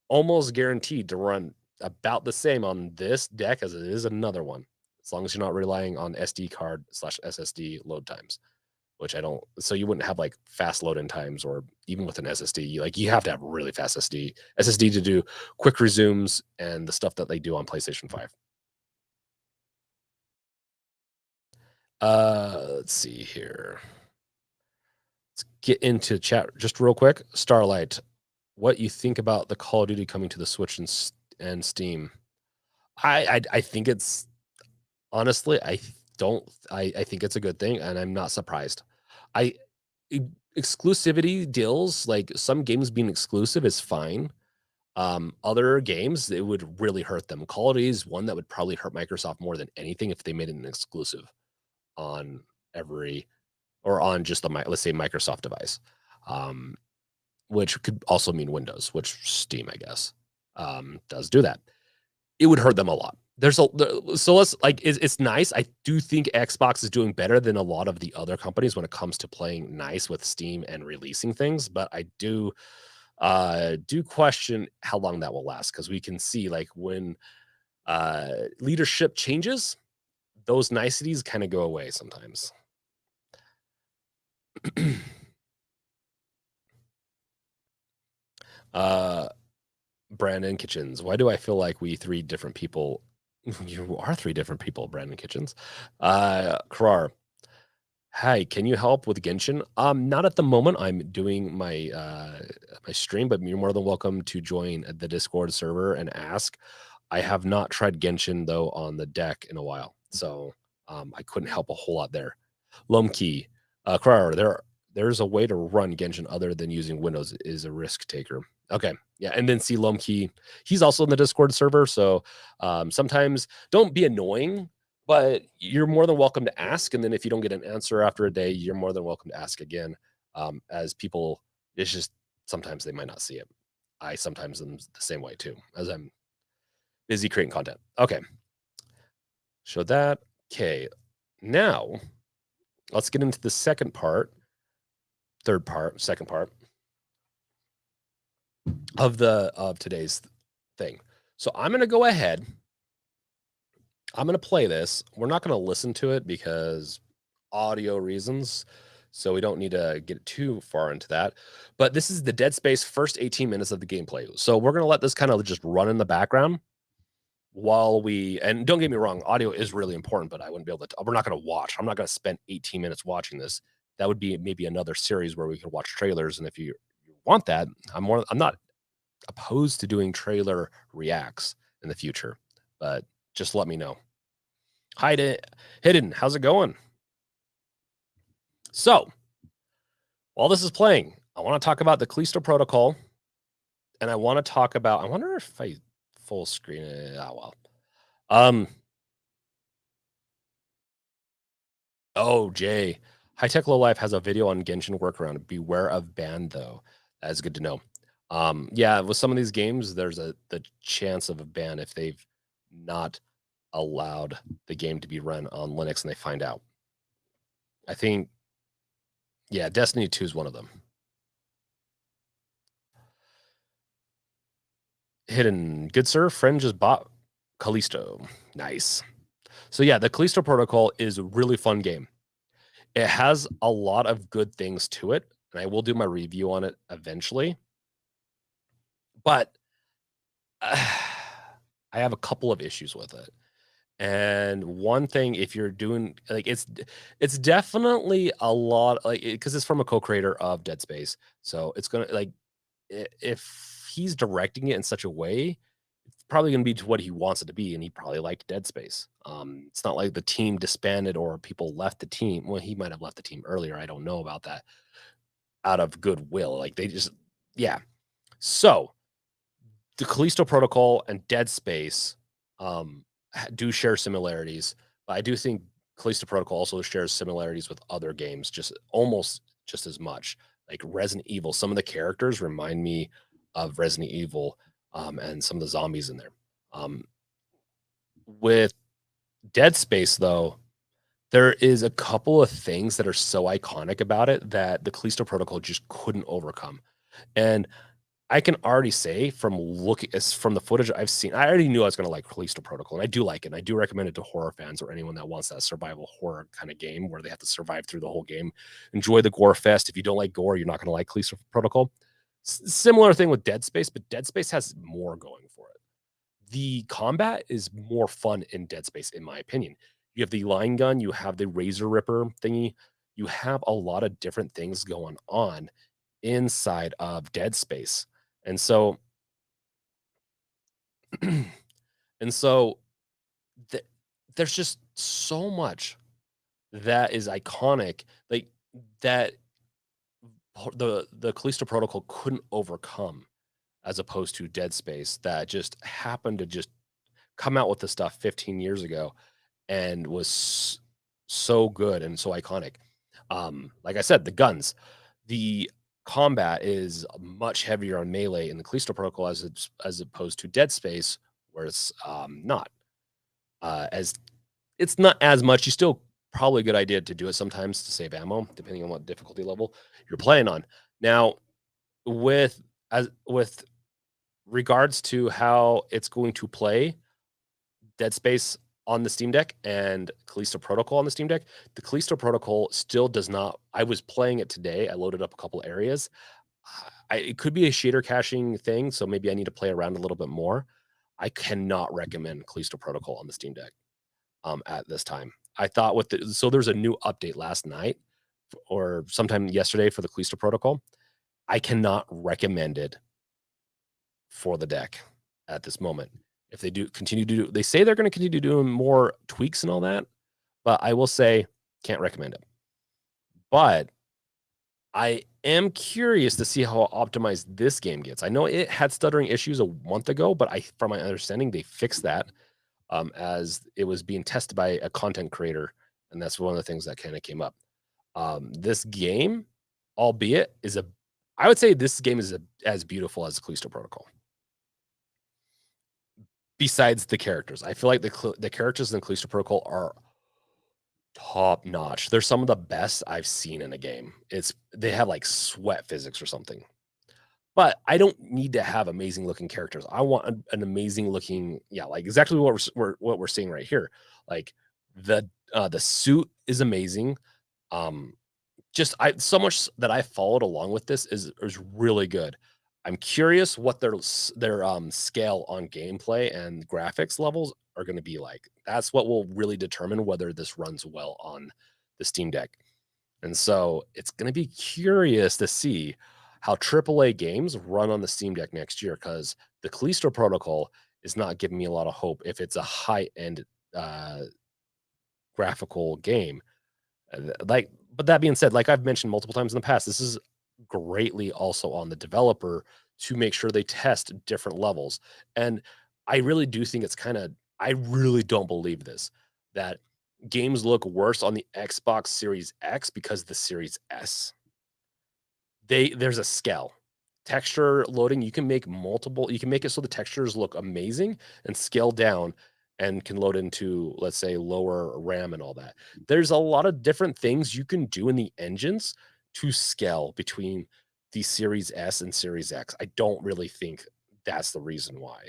almost guaranteed to run about the same on this deck as it is another one, as long as you're not relying on SD card / SSD load times, which I don't. So you wouldn't have like fast load in times, or even with an SSD, like you have to have really fast SSD to do quick resumes and the stuff that they do on PlayStation 5. Let's see here. Let's get into chat just real quick. Starlight, what you think about the Call of Duty coming to the Switch and Steam? I think it's honestly, I think it's a good thing, and I'm not surprised. I exclusivity deals, like some games being exclusive is fine. Other games, it would really hurt them. Call of Duty is one that would probably hurt Microsoft more than anything if they made it an exclusive on every or on just the let's say Microsoft device, which could also mean Windows, which Steam, I guess, does do that. It would hurt them a lot. So let's like it's nice. I do think Xbox is doing better than a lot of the other companies when it comes to playing nice with Steam and releasing things, but I do question how long that will last, because we can see like when leadership changes, those niceties kind of go away sometimes. Brandon Kitchens, why do I feel like we three different people? You are three different people, Brandon Kitchens. Karar, hi, can you help with Genshin? Not at the moment. I'm doing my my stream, but you're more than welcome to join the Discord server and ask. I have not tried Genshin though on the deck in a while, so I couldn't help a whole lot there. Lomkey, Krar, there's a way to run Genshin other than using Windows. Is a risk taker. Okay, yeah, and then see Lomkey. He's also in the Discord server, so sometimes don't be annoying, but you're more than welcome to ask. And then if you don't get an answer after a day, you're more than welcome to ask again. As people, it's just sometimes they might not see it. I sometimes am the same way too, as I'm busy creating content. Okay. Show that. Okay. Now, let's get into the second part of today's thing. So I'm going to go ahead. I'm going to play this. We're not going to listen to it because audio reasons. So we don't need to get too far into that. But this is the Dead Space first 18 minutes of the gameplay. So we're going to let this kind of just run in the background while and don't get me wrong, audio is really important, but I wouldn't be able to, we're not going to watch. I'm not going to spend 18 minutes watching this. That would be maybe another series where we could watch trailers. And if you want that, I'm not opposed to doing trailer reacts in the future, but just let me know. Hi to Hidden, how's it going? So while this is playing, I want to talk about the Callisto protocol, and I want to talk about, I wonder if I full screen it. Oh, well. Oh, Jay. High Tech Low Life has a video on Genshin workaround. Beware of ban, though. That's good to know. Yeah, with some of these games, there's the chance of a ban if they've not allowed the game to be run on Linux and they find out. I think, yeah, Destiny 2 is one of them. Hidden. Good sir, friend just bought Callisto. Nice. So yeah, the Callisto protocol is a really fun game. It has a lot of good things to it, and I will do my review on it eventually. But I have a couple of issues with it. And one thing, if you're doing like it's definitely a lot like because it's from a co-creator of Dead Space. So it's gonna like if he's directing it in such a way, it's probably gonna be to what he wants it to be, and he probably liked Dead Space. It's not like the team disbanded or people left the team. Well, he might have left the team earlier. I don't know about that. Out of goodwill, like they just yeah. So the Callisto Protocol and Dead Space do share similarities, but I do think Callisto Protocol also shares similarities with other games, just almost just as much. Like Resident Evil, some of the characters remind me of Resident Evil, and some of the zombies in there. With Dead Space, though, there is a couple of things that are so iconic about it that the Callisto Protocol just couldn't overcome. And I can already say from the footage I've seen, I already knew I was going to like Callisto Protocol, and I do like it. And I do recommend it to horror fans or anyone that wants that survival horror kind of game where they have to survive through the whole game. Enjoy the gore fest. If you don't like gore, you're not going to like Callisto Protocol. Similar thing with Dead Space, but Dead Space has more going for it. The combat is more fun in Dead Space, in my opinion. You have the line gun, you have the Razor Ripper thingy, you have a lot of different things going on inside of Dead Space. And so and so there's just so much that is iconic, like that the Callisto Protocol couldn't overcome, as opposed to Dead Space that just happened to just come out with the stuff 15 years ago and was so good and so iconic. Like I said, the guns, the combat is much heavier on melee in the Callisto Protocol as opposed to Dead Space, where it's not as it's not as much. You still probably a good idea to do it sometimes to save ammo, depending on what difficulty level you're playing on. Now, with regards to how it's going to play Dead Space on the Steam Deck and Callisto Protocol on the Steam Deck, the Callisto Protocol still does not. I was playing it today. I loaded up a couple areas. It could be a shader caching thing, so maybe I need to play around a little bit more. I cannot recommend Callisto Protocol on the Steam Deck at this time. I thought so there's a new update last night or sometime yesterday for the Callisto Protocol. I cannot recommend it for the deck at this moment. If they do continue to do, they say they're going to continue doing more tweaks and all that, but I will say can't recommend it. But I am curious to see how optimized this game gets. I know it had stuttering issues a month ago, but from my understanding, they fixed that as it was being tested by a content creator, and that's one of the things that kind of came up. This game, albeit, I would say this game is as beautiful as the Callisto Protocol. Besides the characters, I feel like the characters in the Callisto Protocol are top notch. They're some of the best I've seen in a game. They have like sweat physics or something. But I don't need to have amazing looking characters. I want an amazing looking, yeah, like exactly what we're seeing right here. Like the suit is amazing. Um, just I so much that I followed along with this is really good. I'm curious what their scale on gameplay and graphics levels are going to be like. That's what will really determine whether this runs well on the Steam Deck. And so it's going to be curious to see how AAA games run on the Steam Deck next year, because the Callisto protocol is not giving me a lot of hope if it's a high end uh, graphical game. Like, but that being said, like I've mentioned multiple times in the past, this is greatly also on the developer to make sure they test different levels. And I really do think I really don't believe this, that games look worse on the Xbox Series X because the Series S. There's a scale. Texture loading, you can make it so the textures look amazing and scale down and can load into, let's say, lower RAM and all that. There's a lot of different things you can do in the engines to scale between the Series S and Series X. I don't really think that's the reason why.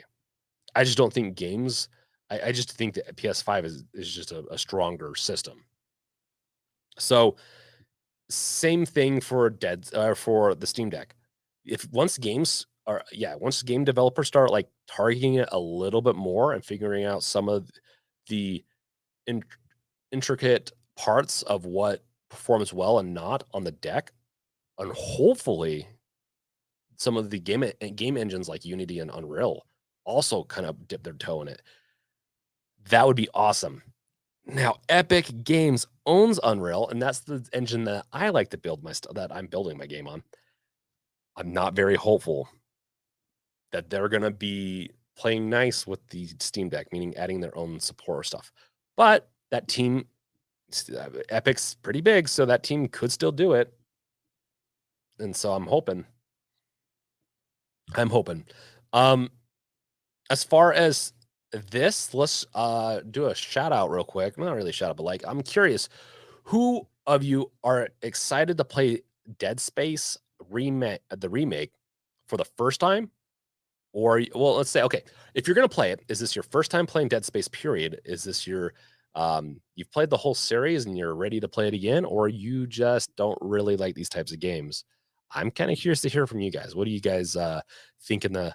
I just don't think games I just think that PS5 is just a stronger system. So same thing for for the Steam Deck. Once game developers start like targeting it a little bit more and figuring out some of the in, intricate parts of what performs well and not on the deck, and hopefully some of the game engines like Unity and Unreal also kind of dip their toe in it. That would be awesome. Now, Epic Games owns Unreal, and that's the engine that I like to build that I'm building my game on. I'm not very hopeful that they're gonna be playing nice with the Steam Deck, meaning adding their own support stuff. But that team, Epic's pretty big, so that team could still do it. And so I'm hoping. I'm hoping. Um, as far as this, let's do a shout out real quick. Not really a shout out, but like I'm curious, who of you are excited to play Dead Space the remake for the first time? Or well, let's say, okay, if you're gonna play it, is this your first time playing Dead Space, period? Is this you've played the whole series and you're ready to play it again, or you just don't really like these types of games? I'm kind of curious to hear from you guys. What do you guys think in the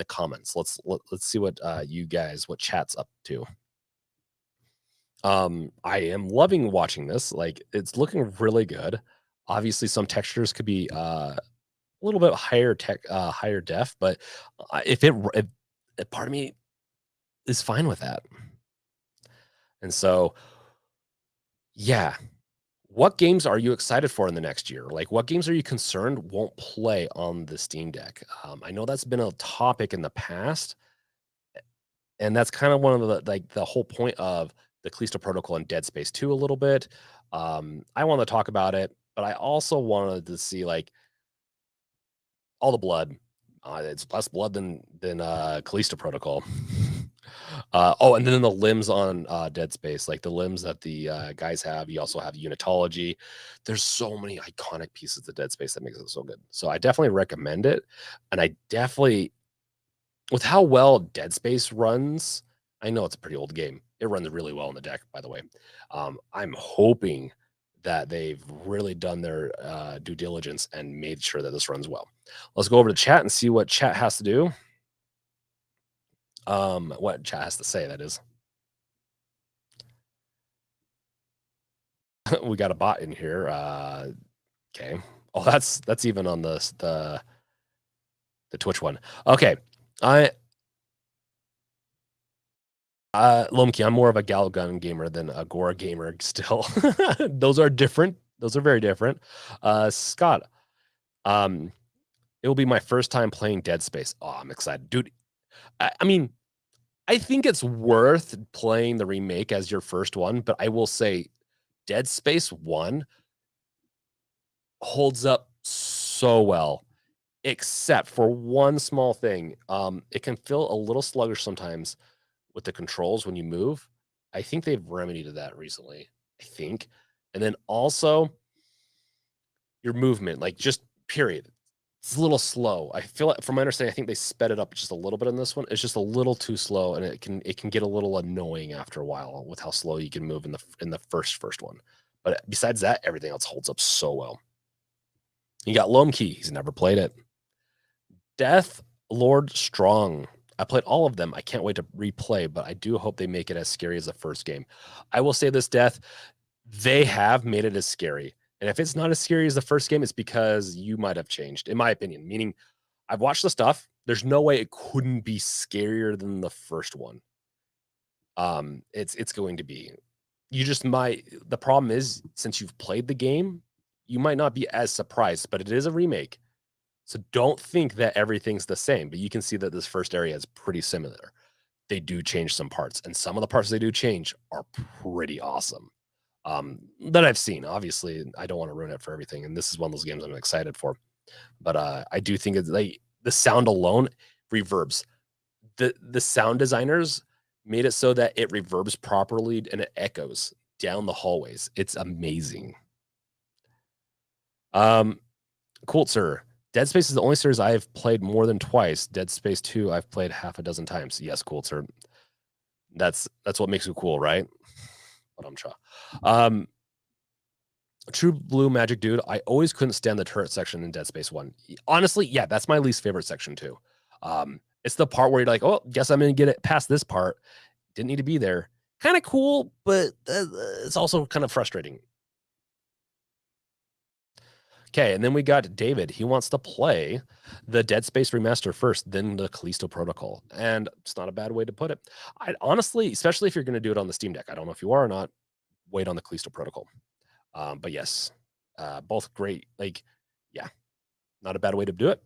comments? Let's see what chat's up to. I am loving watching this. Like it's looking really good. Obviously, some textures could be a little bit higher def, but if part of me is fine with that. And so, yeah, what games are you excited for in the next year? Like, what games are you concerned won't play on the Steam Deck? I know that's been a topic in the past, and that's kind of one of the whole point of the Callisto Protocol and Dead Space 2 a little bit. I want to talk about it, but I also wanted to see like all the blood. It's less blood than Callisto Protocol. And then the limbs on Dead Space, like the limbs that the guys have. You also have Unitology. There's so many iconic pieces of Dead Space that makes it so good. So I definitely recommend it, and I definitely, with how well Dead Space runs, I know it's a pretty old game. It runs really well on the deck, by the way. I'm hoping that they've really done their due diligence and made sure that this runs well. Let's go over to chat and see what chat has to do. What chat has to say, that is. We got a bot in here. Okay. Oh, that's even on the Twitch one. Okay. Lomki, I'm more of a Galgun gamer than a Gora gamer still. Those are different. Those are very different. Scott, it will be my first time playing Dead Space. Oh, I'm excited. Dude, I mean, I think it's worth playing the remake as your first one, but I will say Dead Space 1 holds up so well, except for one small thing. It can feel a little sluggish sometimes with the controls when you move. I think they've remedied that recently. I think. And then also your movement, like just period. It's a little slow. I feel like, from my understanding, I think they sped it up just a little bit in this one. It's just a little too slow, and it can get a little annoying after a while with how slow you can move in the first one. But besides that, everything else holds up so well. You got Lone Key. He's never played it. Death Lord Strong. I played all of them. I can't wait to replay, but I do hope they make it as scary as the first game. I will say this, Death, they have made it as scary. And if it's not as scary as the first game, it's because you might have changed, in my opinion. Meaning, I've watched the stuff. There's no way it couldn't be scarier than the first one. It's going to be. You just might. The problem is, since you've played the game, you might not be as surprised. But it is a remake, so don't think that everything's the same. But you can see that this first area is pretty similar. They do change some parts, and some of the parts they do change are pretty awesome. That I've seen. Obviously, I don't want to ruin it for everything, and this is one of those games I'm excited for. But I do think it's like the sound alone reverbs. The sound designers made it so that it reverbs properly and it echoes down the hallways. It's amazing. Coulter, Dead Space is the only series I have played more than twice. Dead Space 2, I've played half a dozen times. Yes, Coulter. That's what makes it cool, right? But I'm sure. True Blue Magic Dude, I always couldn't stand the turret section in Dead Space 1. Honestly, yeah, that's my least favorite section too. It's the part where you're like, oh, guess I'm gonna get it past this part. Didn't need to be there. Kind of cool, but it's also kind of frustrating. Okay, and then we got David. He wants to play the Dead Space remaster first, then the Callisto Protocol. And it's not a bad way to put it. I honestly, especially if you're going to do it on the Steam Deck, I don't know if you are or not, wait on the Callisto Protocol. But yes, both great. Like, yeah, not a bad way to do it.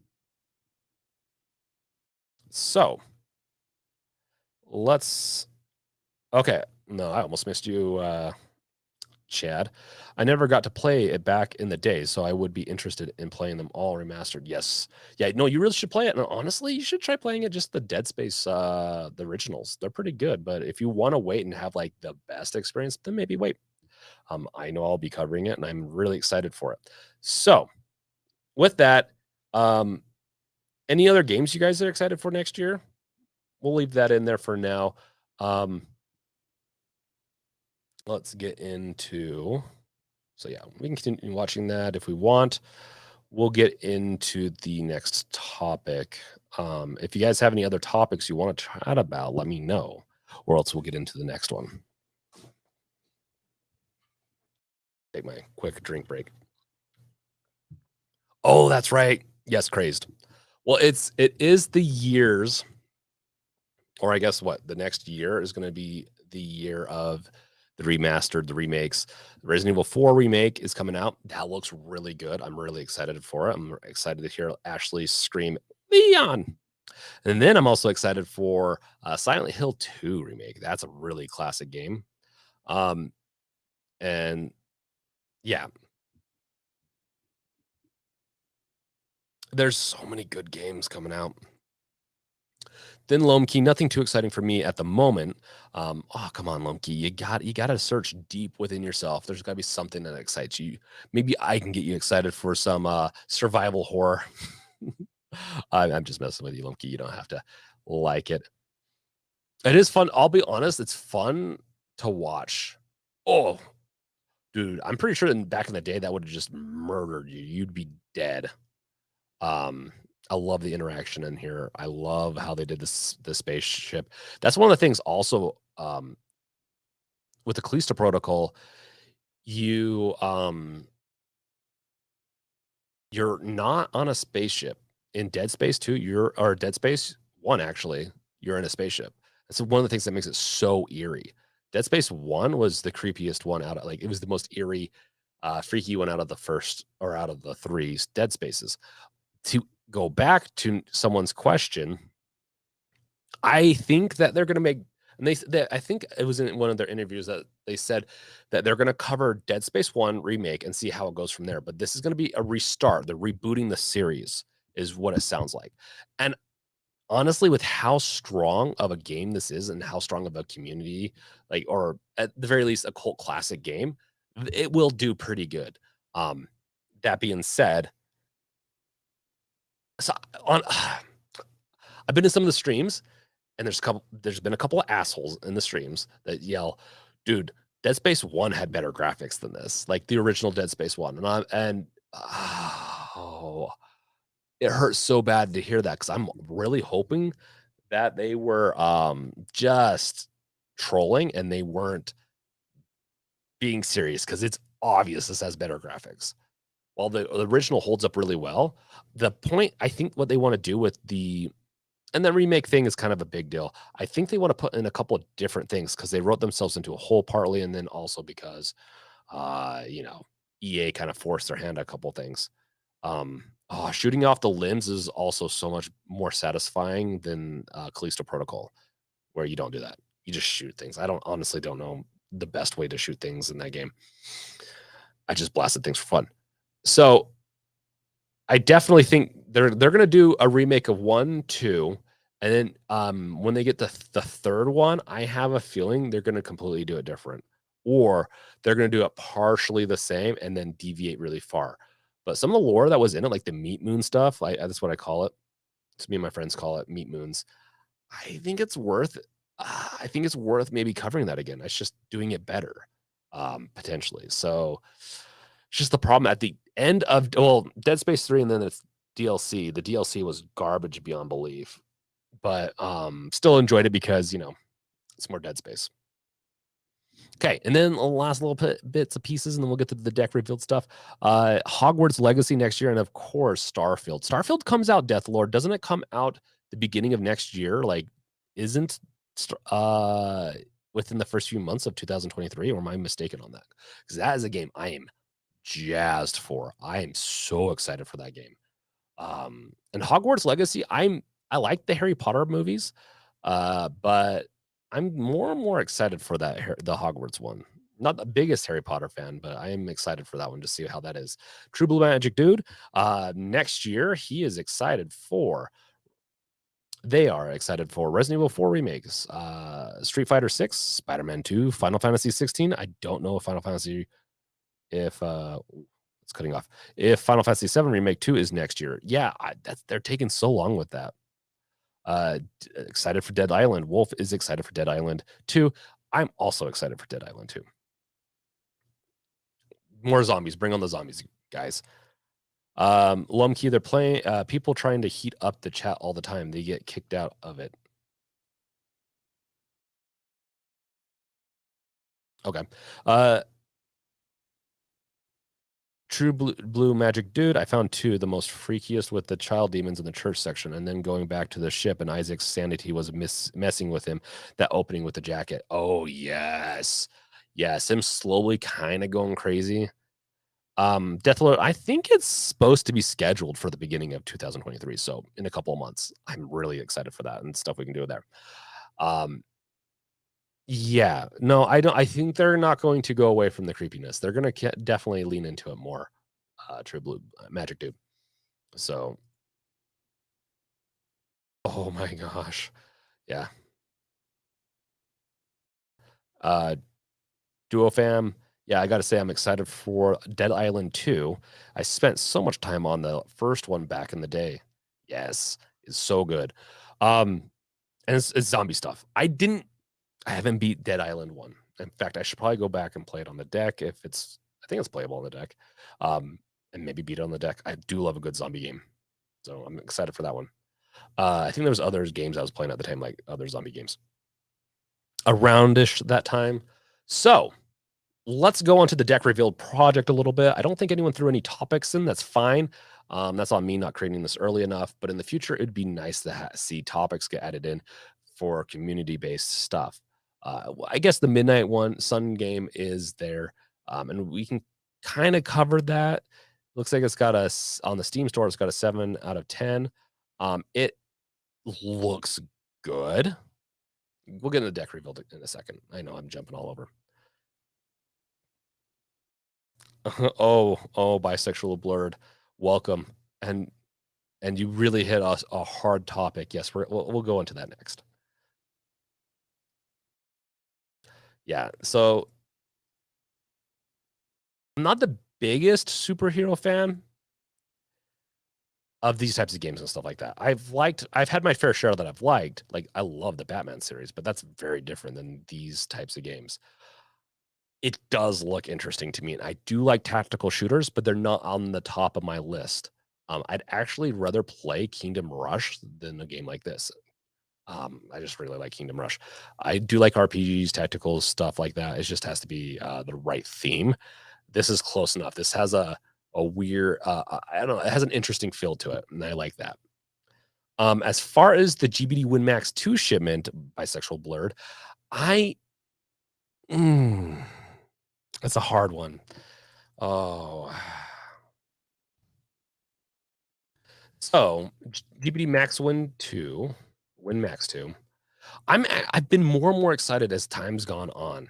So let's. Okay, no, I almost missed you, Chad. I never got to play it back in the day, so I would be interested in playing them all remastered. Yes, yeah, no, you really should play it. And honestly, you should try playing it just the Dead Space, the originals. They're pretty good, but if you want to wait and have like the best experience, then maybe wait. I know I'll be covering it, and I'm really excited for it. So, with that, any other games you guys are excited for next year? We'll leave that in there for now. Let's get into. So yeah, we can continue watching that if we want. We'll get into the next topic. If you guys have any other topics you want to chat about, let me know, or else we'll get into the next one. Take my quick drink break. Oh, that's right. Yes, crazed. Well, it is the years, or I guess what the next year is going to be the year of the remastered, the remakes. The Resident Evil 4 remake is coming out. That looks really good. I'm really excited for it. I'm excited to hear Ashley scream Leon. And then I'm also excited for Silent Hill 2 remake. That's a really classic game. And yeah, there's so many good games coming out. Then Lomkey, nothing too exciting for me at the moment. Oh, come on, Lomkey. You got to search deep within yourself. There's got to be something that excites you. Maybe I can get you excited for some survival horror. I'm just messing with you, Lomkey. You don't have to like it. It is fun. I'll be honest, it's fun to watch. Oh, dude, I'm pretty sure back in the day that would have just murdered you. You'd be dead. I love the interaction in here. I love how they did this the spaceship. That's one of the things also with the Callisto Protocol, you you're not on a spaceship. In Dead Space 2, or Dead Space 1 actually, you're in a spaceship. That's one of the things that makes it so eerie. Dead Space 1 was the creepiest one out of it was the most eerie, freaky one out of the first or out of the 3 Dead Spaces. To go back to someone's question, I think that they're going to make, and I think it was in one of their interviews that they said that they're going to cover Dead Space 1 remake and see how it goes from there. But this is going to be a restart. They're rebooting the series, is what it sounds like. And honestly, with how strong of a game this is and how strong of a community, like, or at the very least, a cult classic game, it will do pretty good. Um, that being said, so on, I've been to some of the streams, and there's been a couple of assholes in the streams that yell, "Dude, Dead Space 1 had better graphics than this, like the original Dead Space 1." Oh, it hurts so bad to hear that because I'm really hoping that they were just trolling and they weren't being serious because it's obvious this has better graphics. While the original holds up really well, the point I think what they want to do with the remake thing is kind of a big deal. I think they want to put in a couple of different things because they wrote themselves into a hole partly, and then also because you know, EA kind of forced their hand on a couple of things. Shooting off the limbs is also so much more satisfying than Callisto Protocol, where you don't do that. You just shoot things. I don't honestly don't know the best way to shoot things in that game. I just blasted things for fun. So I definitely think they're gonna do a remake of 1, 2, and then, when they get the 3rd one, I have a feeling they're gonna completely do it different, or they're gonna do it partially the same and then deviate really far. But some of the lore that was in it, like the Meat Moon stuff, that's what I call it. To me and my friends call it Meat Moons. I think it's worth I think it's worth maybe covering that again. It's just doing it better, potentially. So it's just the problem at the end of Dead Space 3 and then it's DLC. The DLC was garbage beyond belief, but still enjoyed it because, it's more Dead Space. Okay, and then the last little bits of pieces, and then we'll get to the deck revealed stuff. Hogwarts Legacy next year, and of course, Starfield. Starfield comes out, Deathlord. Doesn't it come out the beginning of next year? Like, isn't within the first few months of 2023, or am I mistaken on that? Because that is a game I am jazzed for. I am so excited for that game. And Hogwarts Legacy, I like the Harry Potter movies, but I'm more and more excited for the Hogwarts one. Not the biggest Harry Potter fan, but I am excited for that one to see how that is. True Blue Magic Dude, next year he is excited for. They are excited for Resident Evil 4 remakes, Street Fighter 6, Spider-Man 2, Final Fantasy 16. I don't know if it's cutting off. If Final Fantasy 7 Remake 2 is next year. Yeah, they're taking so long with that. Excited for Dead Island. Wolf is excited for Dead Island 2. I'm also excited for Dead Island 2. More zombies. Bring on the zombies, guys. Lumkey, they're playing people trying to heat up the chat all the time. They get kicked out of it. Okay. True Blue Magic Dude, I found 2, the most freakiest with the child demons in the church section, and then going back to the ship and Isaac's sanity was messing with him. That opening with the jacket. Oh, yes. Yes, him slowly kind of going crazy. Deathlord, I think it's supposed to be scheduled for the beginning of 2023, so in a couple of months. I'm really excited for that and stuff we can do there. Yeah, no, I don't. I think they're not going to go away from the creepiness. They're going to definitely lean into it more. True Blue Magic Dude. So, oh my gosh, yeah. Uh, Duo Fam. Yeah, I got to say, I'm excited for Dead Island 2. I spent so much time on the first one back in the day. Yes, it's so good. And it's zombie stuff. I haven't beat Dead Island 1. In fact, I should probably go back and play it on the deck I think it's playable on the deck. And maybe beat it on the deck. I do love a good zombie game. So I'm excited for that one. I think there was other games I was playing at the time, like other zombie games. Aroundish that time. So let's go on to the deck revealed project a little bit. I don't think anyone threw any topics in. That's fine. That's on me not creating this early enough. But in the future, it'd be nice to see topics get added in for community-based stuff. I guess the Midnight Sun game is there, and we can kind of cover that. Looks like it's got on the Steam store. It's got a 7 out of 10. It looks good. We'll get into the deck revealed in a second. I know I'm jumping all over. Oh, bisexual blurred. Welcome. And And you really hit a hard topic. Yes, we'll go into that next. Yeah. So I'm not the biggest superhero fan of these types of games and stuff like that. I've had my fair share that I've liked. Like, I love the Batman series, but that's very different than these types of games. It does look interesting to me, and I do like tactical shooters, but they're not on the top of my list. I'd actually rather play Kingdom Rush than a game like this. I just really like Kingdom Rush. I do like RPGs, tactical stuff like that. It just has to be the right theme. This is close enough. This has a weird, I don't know, it has an interesting feel to it, and I like that. As far as the GBD WinMax 2 shipment, Bisexual Blurred, I mm, that's a hard one. Oh. So, GBD Max Win 2, WinMax 2. I've been more and more excited as time's gone on.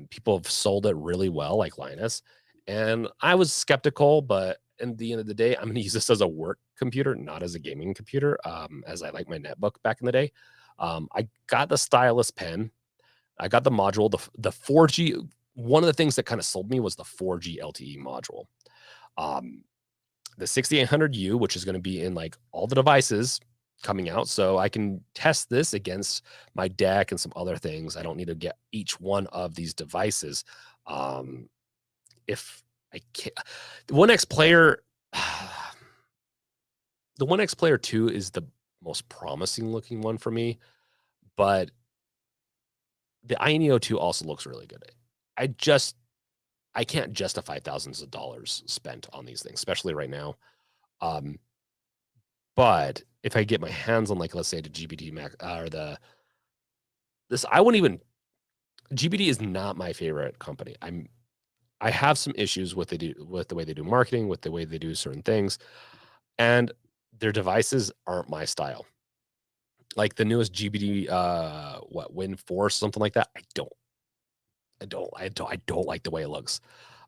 People have sold it really well, like Linus, and I was skeptical, but in the end of the day, I'm gonna use this as a work computer, not as a gaming computer, as I like my netbook back in the day. I got the stylus pen. I got the module, the 4G. One of the things that kind of sold me was the 4G LTE module. Um, the 6800U, which is going to be in like all the devices coming out. So I can test this against my deck and some other things. I don't need to get each one of these devices. If I can't, the One X player, the One X Player 2 is the most promising looking one for me, but the INEO 2 also looks really good. I just, I can't justify thousands of dollars spent on these things, especially right now. Um, But if I get my hands on, like, let's say the GBD Max or I wouldn't even GBD is not my favorite company. I have some issues with the way they do marketing, with the way they do certain things, and their devices aren't my style. Like the newest GBD, Win Force, something like that. I don't like the way it looks.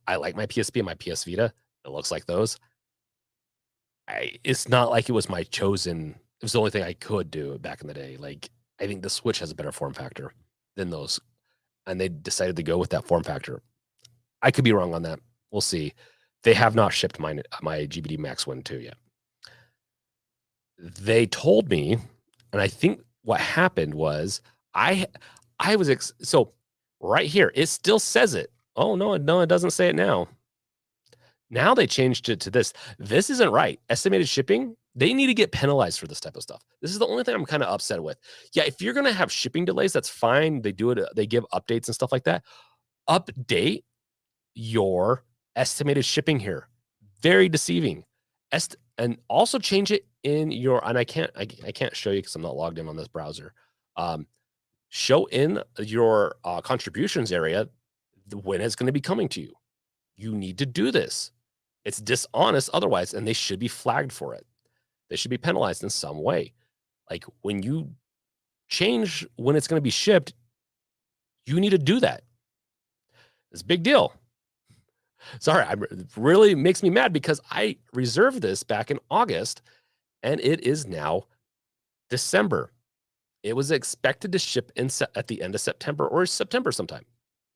I like my PSP and my PS Vita. It looks like those. It's not like it was my chosen. It was the only thing I could do back in the day. Like, I think the Switch has a better form factor than those, and they decided to go with that form factor. I could be wrong on that. We'll see. They have not shipped my GBD Max One 2 yet. They told me, and I think what happened was I I was so right here. It still says it. Oh no, it doesn't say it now. Now they changed it to this. This isn't right. Estimated shipping, they need to get penalized for this type of stuff. This is the only thing I'm kind of upset with. Yeah, if you're gonna have shipping delays, that's fine. They do it, they give updates and stuff like that. Update your estimated shipping here. Very deceiving. And also change it in your, and I can't show you because I'm not logged in on this browser. Um, Show in your contributions area when it's going to be coming to you. You need to do this. It's dishonest otherwise, and they should be flagged for it. They should be penalized in some way. Like when you change when it's going to be shipped, you need to do that. It's a big deal. Sorry, it really makes me mad because I reserved this back in August and it is now December. It was expected to ship at the end of September or September sometime.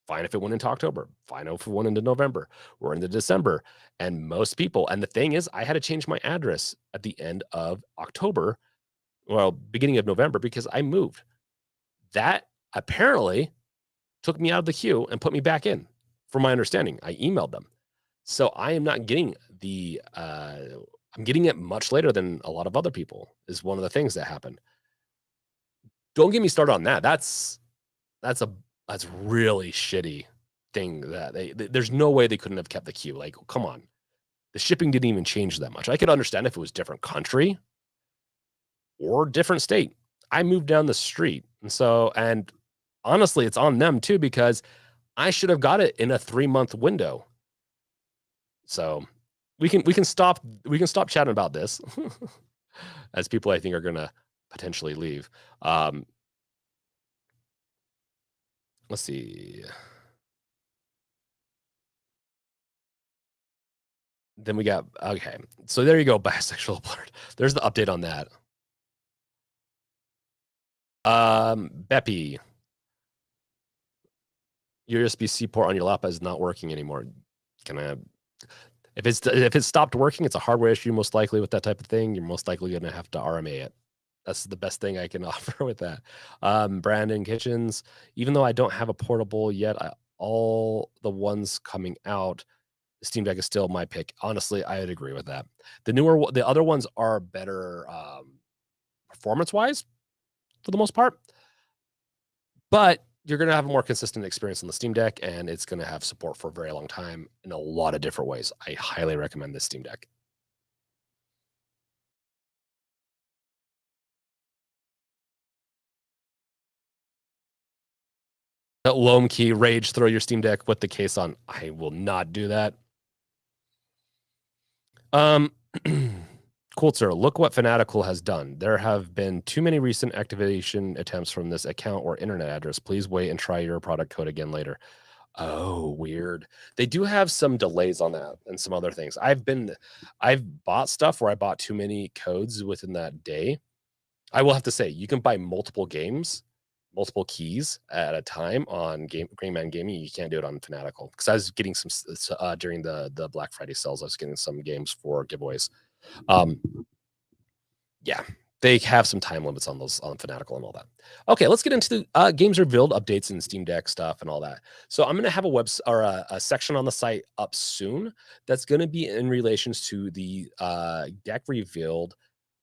Fine if it went into October. Fine if it went into November. We're into December. And most people, and the thing is, I had to change my address at the end of October, well, beginning of November, because I moved. That apparently took me out of the queue and put me back in, from my understanding. I emailed them. So I am not getting I'm getting it much later than a lot of other people, is one of the things that happened. Don't get me started on that. That's a that's really shitty thing that there's no way they couldn't have kept the queue. Like, come on. The shipping didn't even change that much. I could understand if it was different country or different state. I moved down the street. And honestly, it's on them too, because I should have got it in a 3-month window. So we can stop chatting about this as people I think are gonna potentially leave. Let's see. Then we got, okay. So there you go, bisexual blurred. There's the update on that. Beppy, your USB-C port on your laptop is not working anymore. Can I, if it's stopped working, it's a hardware issue, most likely with that type of thing. You're most likely gonna have to RMA it. That's the best thing I can offer with that. Brandon Kitchens, even though I don't have a portable yet, all the ones coming out, the Steam Deck is still my pick. Honestly, I would agree with that. The other ones are better performance-wise for the most part, but you're going to have a more consistent experience on the Steam Deck, and it's going to have support for a very long time in a lot of different ways. I highly recommend this Steam Deck. That loam key rage, throw your Steam Deck with the case on. I will not do that. Coulter, look what Fanatical has done. There have been too many recent activation attempts from this account or internet address. Please wait and try your product code again later. Oh, weird. They do have some delays on that and some other things. I've bought stuff where I bought too many codes within that day. I will have to say, you can buy multiple games, multiple keys at a time on Greenman Gaming. You can't do it on Fanatical, because I was getting some during the Black Friday sales. I was getting some games for giveaways. Yeah, they have some time limits on those on Fanatical and all that. Okay, let's get into games revealed updates and Steam Deck stuff and all that. So I'm going to have a section on the site up soon that's going to be in relations to the deck revealed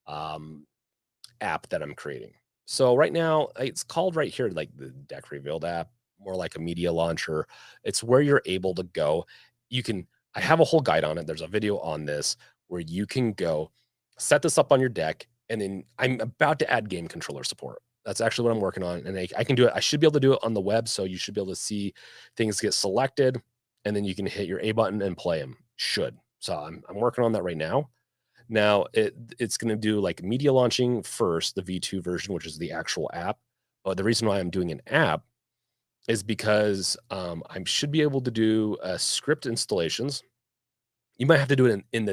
app that I'm creating. So right now it's called right here like the deck revealed app, more like a media launcher. It's where you're able to go. I have a whole guide on it. There's a video on this where you can go set this up on your deck, and then I'm about to add game controller support. That's actually what I'm working on, and I can do it. I should be able to do it on the web, so you should be able to see things get selected, and then you can hit your A button and play them. So I'm working on that right now. Now it's going to do like media launching first, the V2 version, which is the actual app. But the reason why I'm doing an app is because I should be able to do script installations. You might have to do it in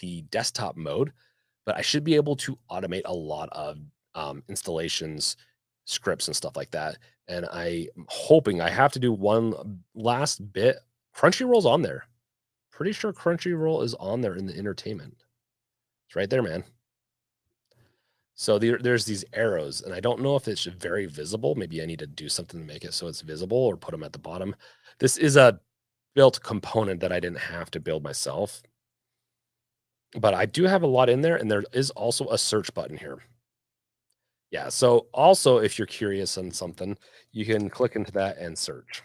the desktop mode, but I should be able to automate a lot of installations, scripts, and stuff like that. And I'm hoping I have to do one last bit. Crunchyroll's on there. Pretty sure Crunchyroll is on there in the entertainment. It's right there, man. So there's these arrows, and I don't know if it's very visible. Maybe I need to do something to make it so it's visible or put them at the bottom. This is a built component that I didn't have to build myself. But I do have a lot in there, and there is also a search button here. Yeah, so also if you're curious on something, you can click into that and search.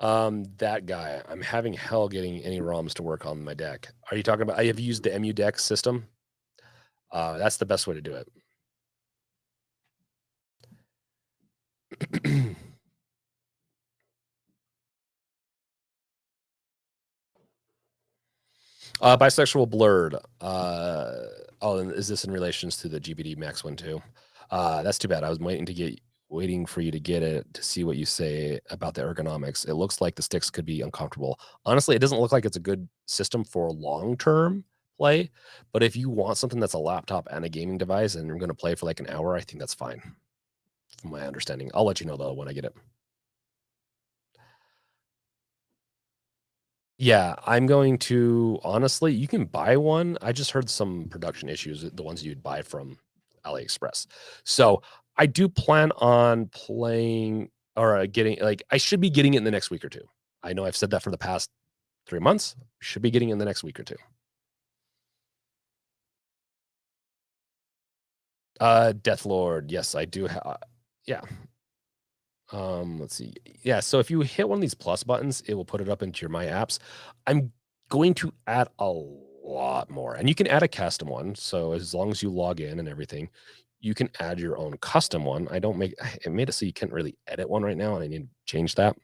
That guy, I'm having hell getting any ROMs to work on my deck. Are you talking about, I have used the MU deck system? That's the best way to do it. Bisexual blurred. Oh, and is this in relations to the GBD Max one too? That's too bad. I was waiting for you to get it to see what you say about the ergonomics. It looks like the sticks could be uncomfortable. Honestly, it doesn't look like it's a good system for long-term play, but if you want something that's a laptop and a gaming device and you're going to play for like an hour, I think that's fine. From my understanding, I'll let you know though when I get it. Yeah, I'm going to honestly, you can buy one. I just heard some production issues, the ones you'd buy from AliExpress. So I do plan on playing or getting, like, I should be getting it in the next week or two. I know I've said that for the past 3 months. Should be getting it in the next week or two. Deathlord, yes, I do have. Yeah. Let's see. Yeah, so if you hit one of these plus buttons, it will put it up into your My Apps. I'm going to add a lot more, and you can add a custom one. So as long as you log in and everything, you can add your own custom one. It made it so you can't really edit one right now, and I need to change that.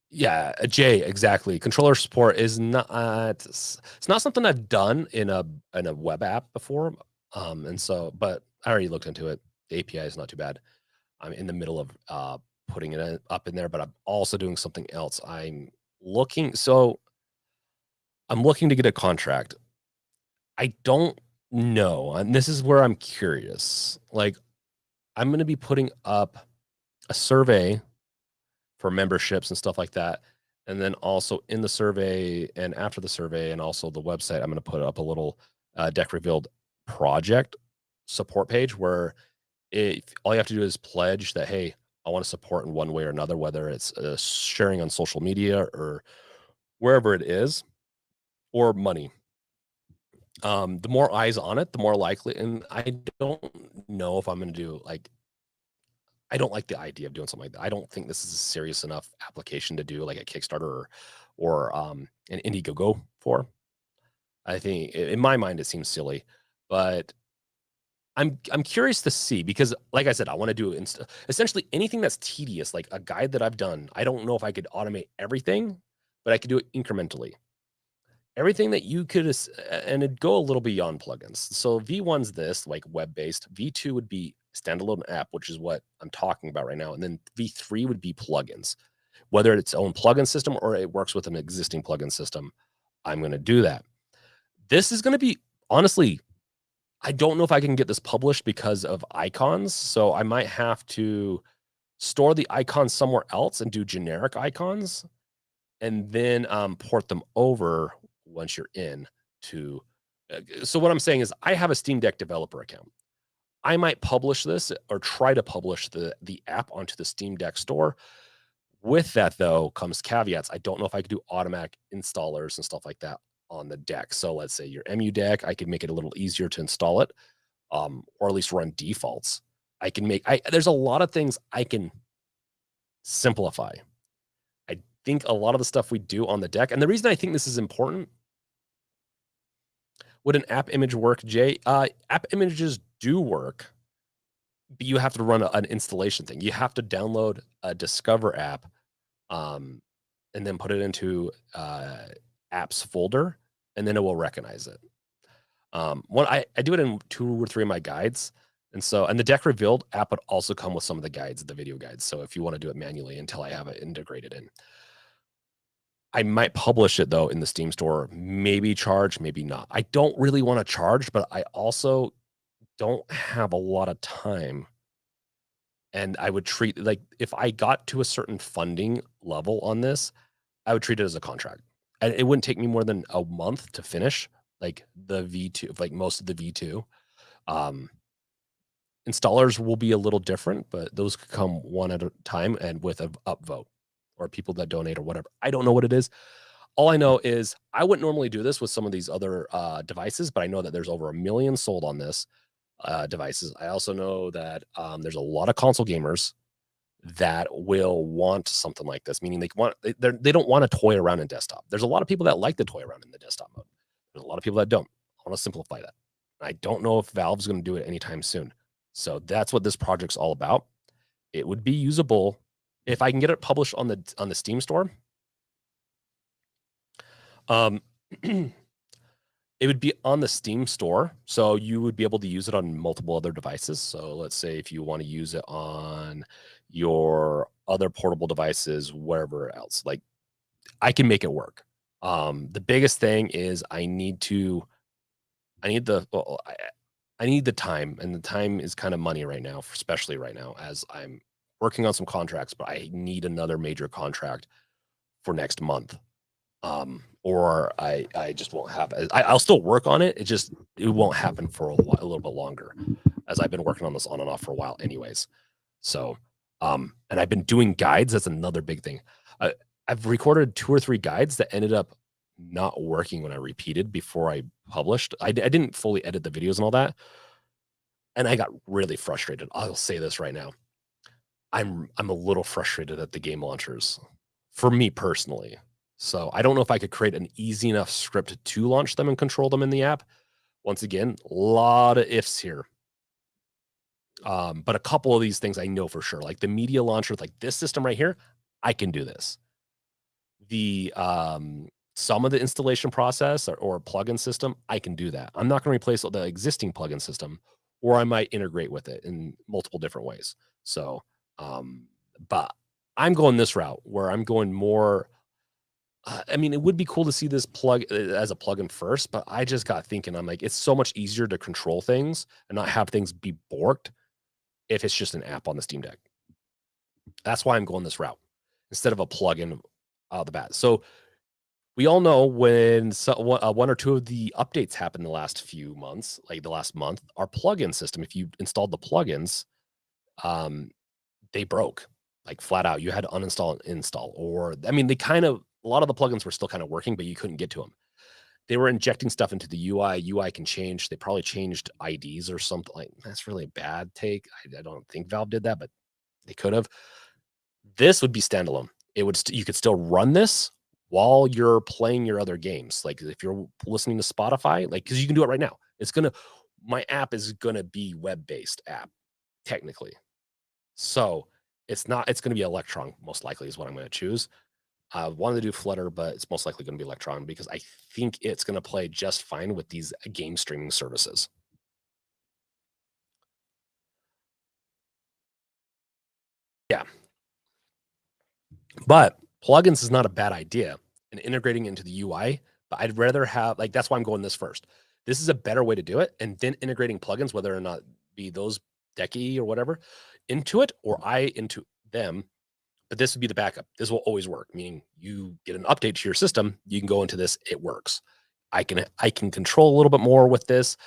Yeah, Jay, exactly. Controller support is not it's not something I've done in a web app before. And so, but I already looked into it. The API is not too bad. I'm in the middle of putting it up in there, but I'm also doing something else. I'm looking to get a contract. I don't know, and this is where I'm curious. Like, I'm going to be putting up a survey for memberships and stuff like that. And then also in the survey and after the survey and also the website, I'm going to put up a little Deck Revealed project support page where all you have to do is pledge that, hey, I want to support in one way or another, whether it's sharing on social media or wherever it is, or money. The more eyes on it, the more likely. And I don't know if I'm going to do I don't like the idea of doing something like that. I don't think this is a serious enough application to do like a Kickstarter or an Indiegogo for. I think in my mind it seems silly, but I'm curious to see because, like I said, I want to do essentially anything that's tedious, like a guide that I've done. I don't know if I could automate everything, but I could do it incrementally. Everything that you could, and it'd go a little beyond plugins. So V1's this, like web-based. V2 would be standalone app, which is what I'm talking about right now. And then V3 would be plugins, whether it's its own plugin system or it works with an existing plugin system. I'm going to do that. This is going to be, honestly, I don't know if I can get this published because of icons. So I might have to store the icons somewhere else and do generic icons and then port them over once you're in to. So what I'm saying is I have a Steam Deck developer account. I might publish this or try to publish the app onto the Steam Deck store. With that, though, comes caveats. I don't know if I could do automatic installers and stuff like that on the deck. So let's say your MU deck, I could make it a little easier to install it, or at least run defaults. I can make, there's a lot of things I can simplify. I think a lot of the stuff we do on the deck, and the reason I think this is important, would an app image work, Jay? App images do work, but you have to run an installation thing. You have to download a Discover app, and then put it into apps folder, and then it will recognize it. I do it in 2 or 3 of my guides. And the Deck Revealed app would also come with some of the guides, the video guides. So if you want to do it manually until I have it integrated in. I might publish it though in the Steam store, maybe charge, maybe not. I don't really want to charge, but I also don't have a lot of time. And I would treat, like, if I got to a certain funding level on this, I would treat it as a contract. And it wouldn't take me more than a month to finish, like the V2, like most of the V2. Installers will be a little different, but those could come one at a time and with an upvote or people that donate or whatever. I don't know what it is. All I know is I wouldn't normally do this with some of these other devices, but I know that there's over 1 million sold on this devices. I also know that there's a lot of console gamers that will want something like this, meaning they don't want to toy around in desktop. There's a lot of people that like to toy around in the desktop mode. There's a lot of people that don't. I want to simplify that. I don't know if Valve's going to do it anytime soon. So that's what this project's all about. It would be usable if I can get it published on the Steam store. It would be on the Steam store, so you would be able to use it on multiple other devices. So let's say if you want to use it on your other portable devices, wherever else, like I can make it work. The biggest thing is I need the time, and the time is kind of money right now, especially right now as I'm working on some contracts, but I need another major contract for next month. Or I just won't have it. I'll still work on it. It won't happen for a little bit longer, as I've been working on this on and off for a while anyways. So, and I've been doing guides. That's another big thing. I've recorded 2 or 3 guides that ended up not working when I repeated before I published. I didn't fully edit the videos and all that. And I got really frustrated. I'll say this right now. I'm a little frustrated at the game launchers for me personally. So I don't know if I could create an easy enough script to launch them and control them in the app. Once again, a lot of ifs here. But a couple of these things I know for sure, like the media launcher, like this system right here, I can do this. The some of the installation process or plugin system, I can do that. I'm not going to replace the existing plugin system, or I might integrate with it in multiple different ways. So But I'm going this route where I'm going more. I mean, it would be cool to see this plug as a plugin first, but I just got thinking, I'm like, it's so much easier to control things and not have things be borked if it's just an app on the Steam Deck. That's why I'm going this route instead of a plugin out of the bat. So we all know when one or two of the updates happened the last few months, like the last month, our plugin system, if you installed the plugins, they broke like flat out. You had to uninstall and install, or I mean, a lot of the plugins were still kind of working, but you couldn't get to them. They were injecting stuff into the UI. UI can change. They probably changed IDs or something. Like that's really a bad take. I don't think Valve did that, but they could have. This would be standalone. It would you could still run this while you're playing your other games. Like if you're listening to Spotify, like because you can do it right now. My app is gonna be web-based app, technically. So it's gonna be Electron, most likely is what I'm gonna choose. I wanted to do Flutter, but it's most likely gonna be Electron because I think it's gonna play just fine with these game streaming services. Yeah. But plugins is not a bad idea and integrating into the UI, but I'd rather have like that's why I'm going this first. This is a better way to do it, and then integrating plugins, whether or not be those Decky or whatever, into it or I into them. But this would be the backup. This will always work, meaning you get an update to your system, you can go into this, it works. I can control a little bit more with this.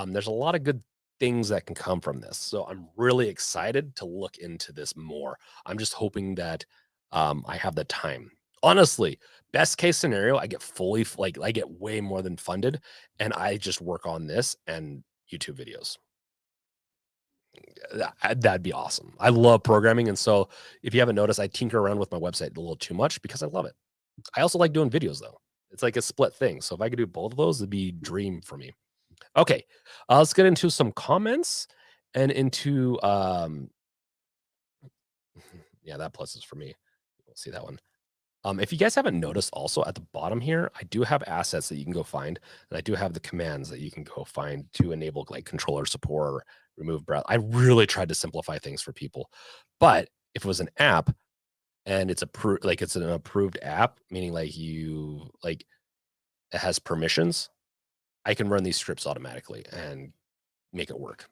There's a lot of good things that can come from this. So I'm really excited to look into this more. I'm just hoping that I have the time. Honestly, best case scenario, I get fully like I get way more than funded, and I just work on this and YouTube videos. That'd be awesome. I love programming, and so if you haven't noticed, I tinker around with my website a little too much because I love it. I also like doing videos though. It's like a split thing. So if I could do both of those, it'd be dream for me. Okay, let's get into some comments and into yeah, that plus is for me. We'll see that one. If you guys haven't noticed, also at the bottom here, I do have assets that you can go find, and I do have the commands that you can go find to enable like controller support, or remove browse. I really tried to simplify things for people, but if it was an app and it's approved, like it's an approved app, meaning like it has permissions, I can run these scripts automatically and make it work.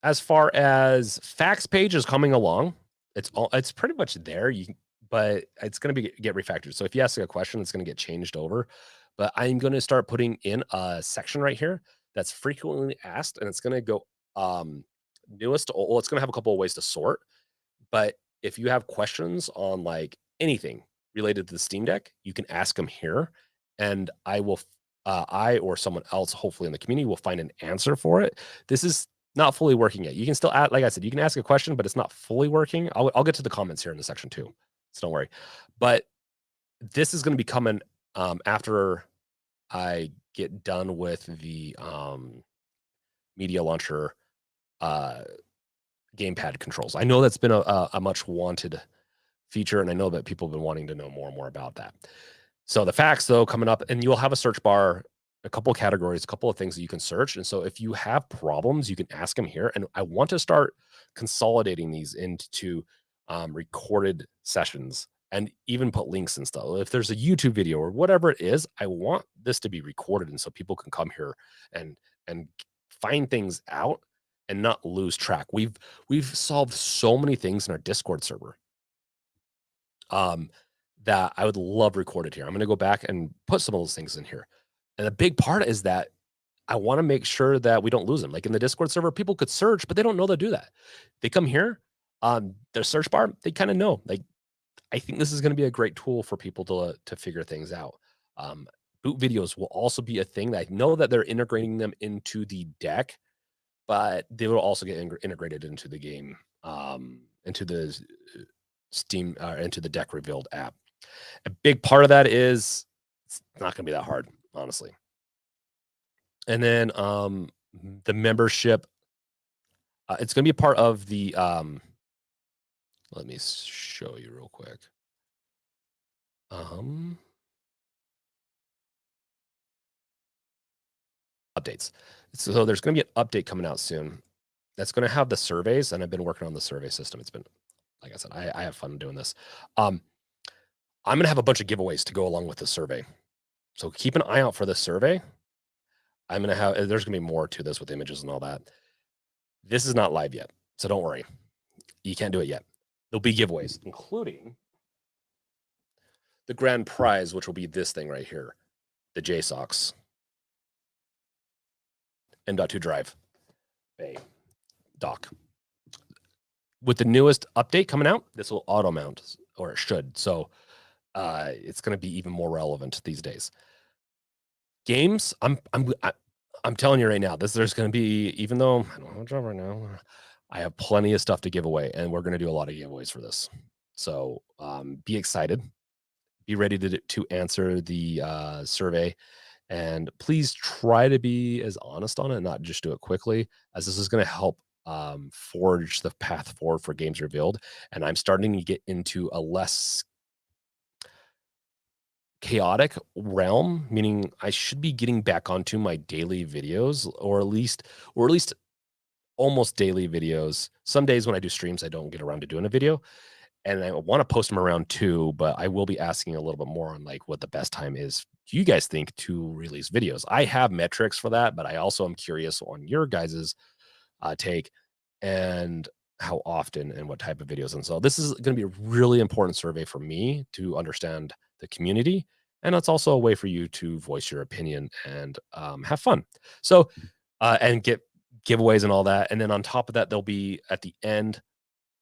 As far as facts page is coming along, it's pretty much there. But it's going to get refactored. So if you ask a question, it's going to get changed over. But I'm going to start putting in a section right here that's frequently asked, and it's going to go newest to old. It's going to have a couple of ways to sort. But if you have questions on like anything related to the Steam Deck, you can ask them here, and I or someone else, hopefully in the community, will find an answer for it. This is not fully working yet. You can still add, like I said, you can ask a question, but it's not fully working. I'll get to the comments here in the section too, so don't worry. But this is going to be coming after I get done with the media launcher gamepad controls. I know that's been a much wanted feature, and I know that people have been wanting to know more and more about that. So the facts, though, coming up, and you'll have a search bar, a couple of categories, a couple of things that you can search. And so if you have problems, you can ask them here. And I want to start consolidating these into recorded sessions and even put links and stuff. If there's a YouTube video or whatever it is, I want this to be recorded, and so people can come here and find things out and not lose track. We've solved so many things in our Discord server that I would love recorded here. I'm going to go back and put some of those things in here. And a big part is that I want to make sure that we don't lose them. Like in the Discord server, people could search, but they don't know to do that. They come here on their search bar, they kind of know. Like I think this is going to be a great tool for people to figure things out. Boot videos will also be a thing that I know that they're integrating them into the deck, but they will also get integrated into the game, into the Steam, into the deck revealed app. A big part of that is it's not going to be that hard, honestly. And then the membership, it's going to be a part of the. Let me show you real quick. Updates. So there's going to be an update coming out soon. that's going to have the surveys, and I've been working on the survey system. It's been, like I said, I have fun doing this. I'm going to have a bunch of giveaways to go along with the survey. So keep an eye out for the survey. I'm going to have, there's going to be more to this with images and all that. This is not live yet, so don't worry. You can't do it yet. There'll be giveaways, including the grand prize, which will be this thing right here, the JSOX M.2 drive bay dock. With the newest update coming out, this will auto mount, or it should. So it's going to be even more relevant these days. Games, I'm telling you right now, there's going to be, even though I don't have a job right now, I have plenty of stuff to give away, and we're going to do a lot of giveaways for this. So be excited, be ready to answer the survey, and please try to be as honest on it, and not just do it quickly, as this is going to help forge the path forward for Games Revealed. And I'm starting to get into a less chaotic realm, meaning I should be getting back onto my daily videos, or at least almost daily videos. Some days when I do streams, I don't get around to doing a video, and I want to post them around too, but I will be asking a little bit more on like what the best time is, do you guys think, to release videos. I have metrics for that, but I also am curious on your guys's take, and how often and what type of videos. And so this is going to be a really important survey for me to understand the community. And it's also a way for you to voice your opinion and have fun. So, and get giveaways and all that. And then on top of that, there'll be at the end,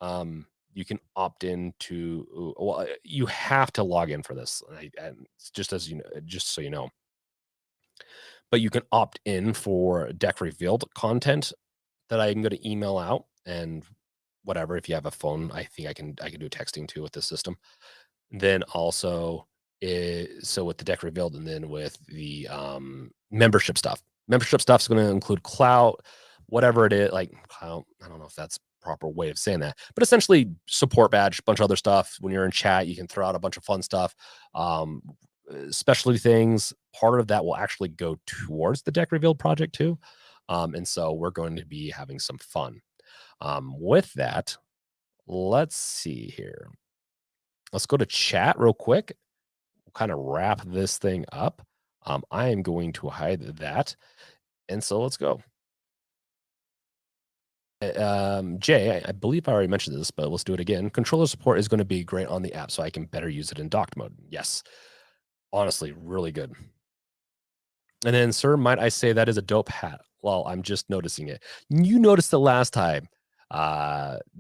you can opt in to, well, you have to log in for this. And just as you know, just so you know, but you can opt in for deck revealed content that I'm going to email out, and whatever. If you have a phone, I think I can do texting too with this system. Then also, so with the deck revealed, and then with the membership stuff. Membership stuff is going to include clout, whatever it is, like clout. I don't know if that's proper way of saying that, but essentially support badge, a bunch of other stuff. When you're in chat, you can throw out a bunch of fun stuff. Specialty things, part of that will actually go towards the deck revealed project too. And so we're going to be having some fun. With that, let's see here. Let's go to chat real quick. We'll kind of wrap this thing up. I am going to hide that. And so let's go. Jay, I believe I already mentioned this, but let's do it again. Controller support is going to be great on the app, so I can better use it in docked mode. Yes. Honestly, really good. And then, sir, might I say that is a dope hat? Well, I'm just noticing it. You noticed it last time,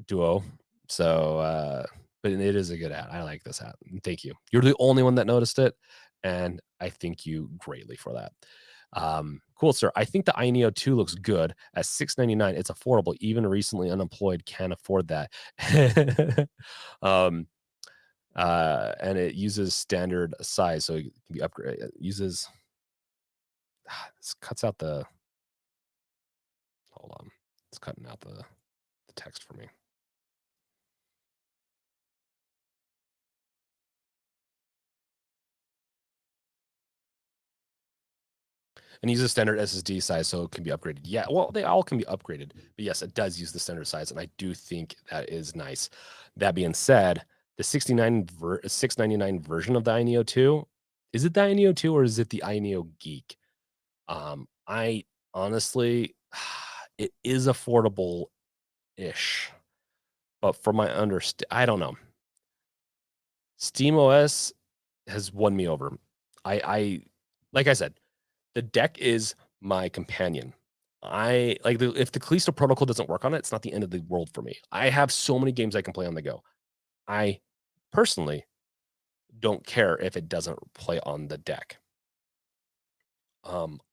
Duo. So, but it is a good hat. I like this hat. Thank you. You're the only one that noticed it, and I thank you greatly for that. Cool, sir. I think the iNeo 2 looks good at $699. It's affordable. Even recently unemployed can afford that. And it uses standard size, so it can be upgraded. It uses, this cuts out the, hold on, it's cutting out the text for me. And uses standard SSD size, so it can be upgraded. Yeah, well, they all can be upgraded, but yes, it does use the standard size, and I do think that is nice. That being said, the $699 version of the iNeo 2, is it the iNeo 2 or is it the iNeo Geek? I honestly, it is affordable-ish, but from my I don't know. SteamOS has won me over. I like I said, the deck is my companion. I like if the Callisto protocol doesn't work on it, it's not the end of the world for me. I have so many games I can play on the go. I personally don't care if it doesn't play on the deck.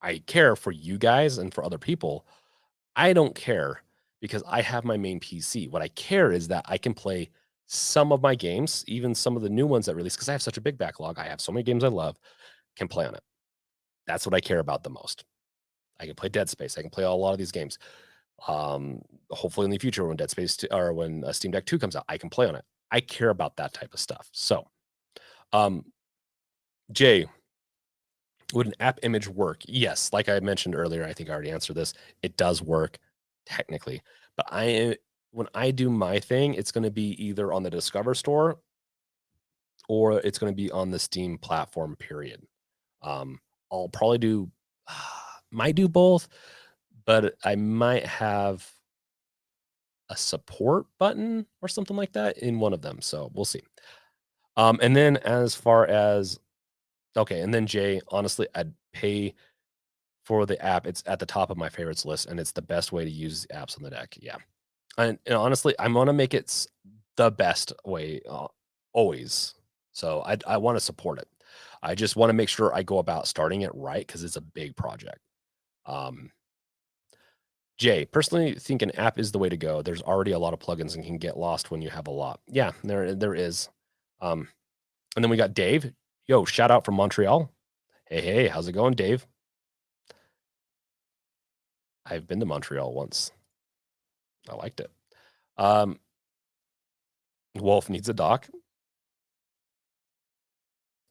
I care for you guys and for other people. I don't care because I have my main PC. What I care is that I can play some of my games, even some of the new ones that release, because I have such a big backlog. I have so many games I love, can play on it. That's what I care about the most. I can play Dead Space. I can play a lot of these games. Hopefully in the future when Dead Space 2, or when Steam Deck 2 comes out, I can play on it. I care about that type of stuff. So, Jay, would an app image work? Yes, like I mentioned earlier, I think I already answered this. It does work. technically. But when I do my thing, it's going to be either on the Discover store or it's going to be on the Steam platform, period. I'll probably do, might do both, but I might have a support button or something like that in one of them. So we'll see. And then as far as, okay, and then Jay, honestly, I'd pay for the app. It's at the top of my favorites list, and it's the best way to use apps on the deck. Yeah. And honestly, I'm gonna make it the best way always. So I want to support it. I just want to make sure I go about starting it right because it's a big project. Um, Jay, personally think an app is the way to go. There's already a lot of plugins and can get lost when you have a lot. Yeah, there is. And then we got Dave. Yo, shout out from Montreal. Hey, how's it going, Dave? I've been to Montreal once. I liked it. Wolf needs a doc.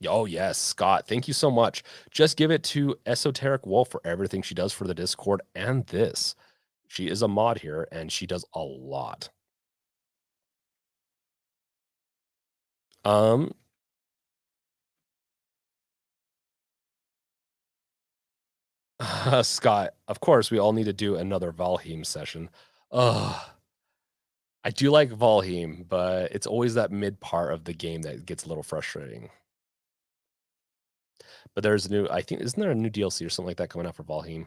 Oh, yes, Scott. Thank you so much. Just give it to Esoteric Wolf for everything she does for the Discord and this. She is a mod here and she does a lot. Scott, of course, we all need to do another Valheim session. I do like Valheim, but it's always that mid part of the game that gets a little frustrating. But there's a new, I think, isn't there a new DLC or something like that coming out for Valheim?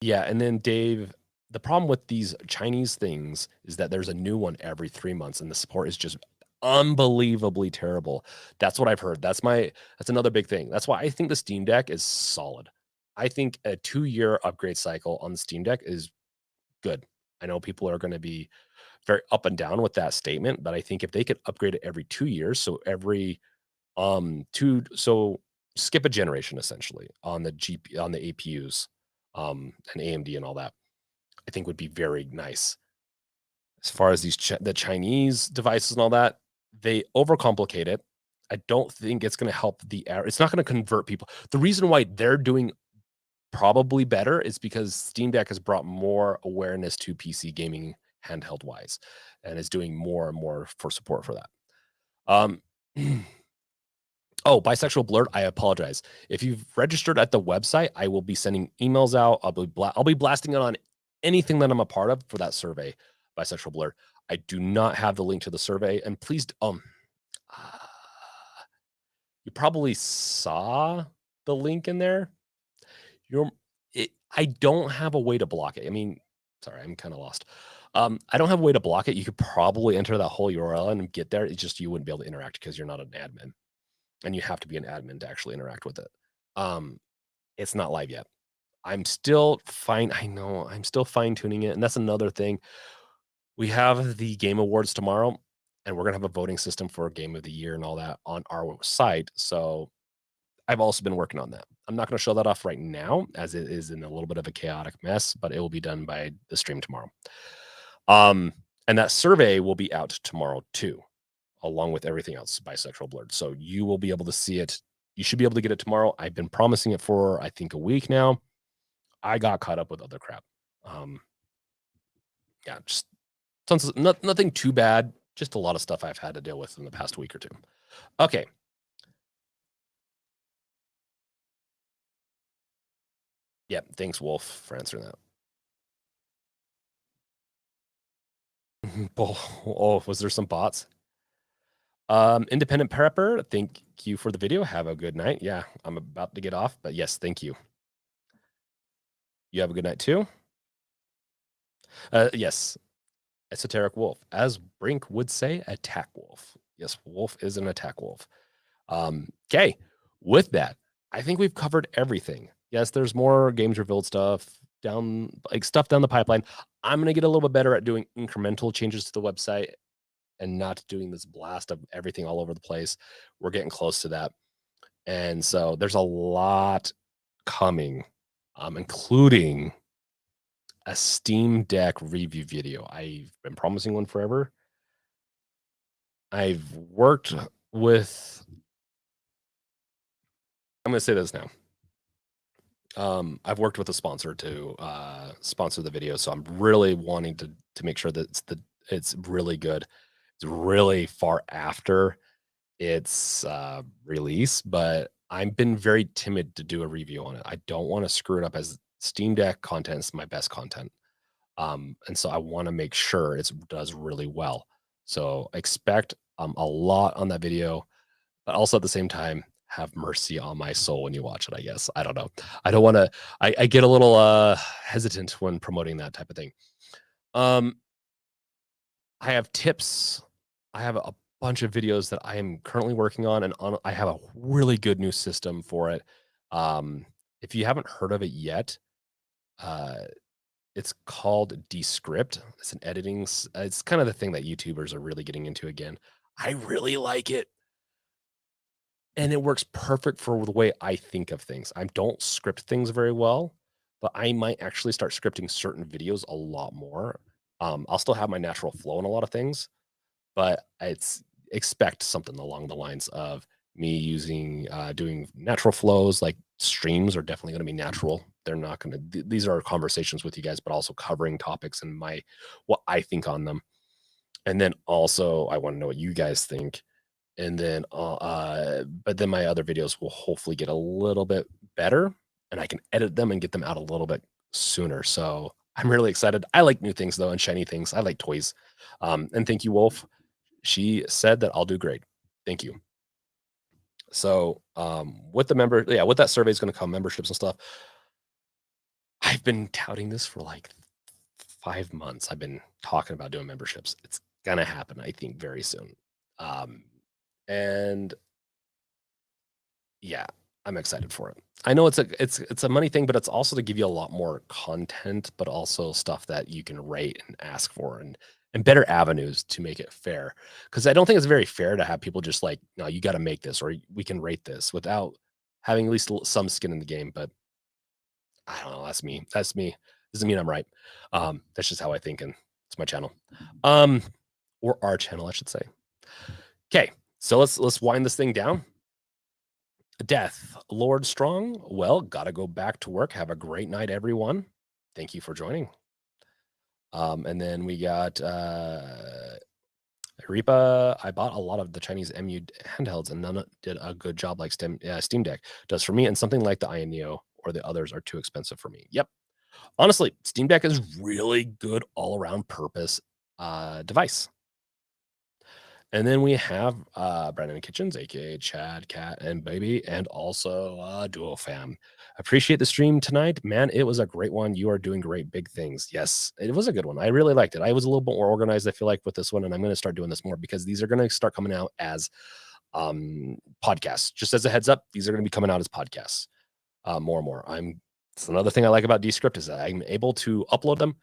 Yeah, and then Dave, the problem with these Chinese things is that there's a new one every 3 months, and the support is just unbelievably terrible. That's what I've heard. That's another big thing. That's why I think the Steam Deck is solid. I think a 2-year upgrade cycle on the Steam Deck is good. I know people are going to be very up and down with that statement, but I think if they could upgrade it every 2 years, so every so skip a generation essentially on the APUs, and AMD and all that, I think would be very nice. As far as the Chinese devices and all that, they overcomplicate it. I don't think it's going to help it's not going to convert people. The reason why they're doing probably better is because Steam Deck has brought more awareness to PC gaming handheld wise and is doing more and more for support for that. Oh, Bisexual Blurred, I apologize. If you've registered at the website, I will be sending emails out. I'll be blasting it on anything that I'm a part of for that survey, Bisexual Blurred. I do not have the link to the survey, and please, you probably saw the link in there. I don't have a way to block it. I mean, sorry, I'm kind of lost. I don't have a way to block it. You could probably enter that whole URL and get there. It's just you wouldn't be able to interact because you're not an admin. And you have to be an admin to actually interact with it. It's not live yet. I'm still fine. I know I'm still fine tuning it. And that's another thing. We have the Game Awards tomorrow, and we're going to have a voting system for Game of the Year and all that on our site. So I've also been working on that. I'm not going to show that off right now as it is in a little bit of a chaotic mess, but it will be done by the stream tomorrow. And that survey will be out tomorrow too, along with everything else, Bisexual Blurred. So you will be able to see it. You should be able to get it tomorrow. I've been promising it for, I think, a week now. I got caught up with other crap. Yeah, just nothing too bad. Just a lot of stuff I've had to deal with in the past week or two. Okay. Yeah, thanks, Wolf, for answering that. Oh, was there some bots? Independent Prepper, thank you for the video. Have a good night. Yeah, I'm about to get off, but yes, thank you. You have a good night too. Yes, Esoteric Wolf, as Brink would say, attack wolf. Yes, Wolf is an attack wolf. Okay, with that, I think we've covered everything. Yes, there's more games revealed stuff down the pipeline. I'm gonna get a little bit better at doing incremental changes to the website and not doing this blast of everything all over the place. We're getting close to that. And so there's a lot coming, including a Steam Deck review video. I've been promising one forever. I've worked with, I'm going to say this now. I've worked with a sponsor to sponsor the video, so I'm really wanting to make sure that it's really good. It's really far after its release, but I've been very timid to do a review on it. I don't want to screw it up, as Steam Deck content is my best content. And so I want to make sure it does really well. So expect a lot on that video, but also at the same time, have mercy on my soul when you watch it, I guess. I don't know. I don't want to, I get a little hesitant when promoting that type of thing. I have tips. I have a bunch of videos that I am currently working on, and I have a really good new system for it. If you haven't heard of it yet, it's called Descript. It's an editing. It's kind of the thing that YouTubers are really getting into again. I really like it. And it works perfect for the way I think of things. I don't script things very well, but I might actually start scripting certain videos a lot more. I'll still have my natural flow in a lot of things, but it's expect something along the lines of me using doing natural flows. Like streams are definitely going to be natural. They're not going to, these are conversations with you guys, but also covering topics and what I think on them. And then also I want to know what you guys think. And then but then my other videos will hopefully get a little bit better, and I can edit them and get them out a little bit sooner. So I'm really excited. I like new things though, and shiny things. I like toys. And thank you, Wolf. She said that I'll do great. Thank you. So with that survey is going to come memberships and stuff. I've been touting this for like 5 months. I've been talking about doing memberships. It's gonna happen, I think, very soon. And yeah, I'm excited for it. I know it's a money thing, but it's also to give you a lot more content, but also stuff that you can rate and ask for, and better avenues to make it fair. Because I don't think it's very fair to have people just like, no, you got to make this, or we can rate this, without having at least some skin in the game. But I don't know. That's me. That's me. Doesn't mean I'm right. That's just how I think, and it's my channel, or our channel, I should say. Okay, so let's wind this thing down. Death, Lord Strong. Well, gotta go back to work. Have a great night, everyone. Thank you for joining. And then we got Reapa. I bought a lot of the Chinese MU handhelds, and none did a good job like Steam Deck does for me. And something like the Iron Neo or the others are too expensive for me. Yep. Honestly, Steam Deck is really good all-around purpose device. And then we have Brandon Kitchens, aka Chad, Cat, and Baby, and also Duo Fam. Appreciate the stream tonight, man. It was a great one. You are doing great big things. Yes, it was a good one. I really liked it. I was a little bit more organized, I feel like, with this one, and I'm going to start doing this more because these are going to start coming out as podcasts. Just as a heads up, these are going to be coming out as podcasts more and more. It's another thing I like about Descript is that I'm able to upload them,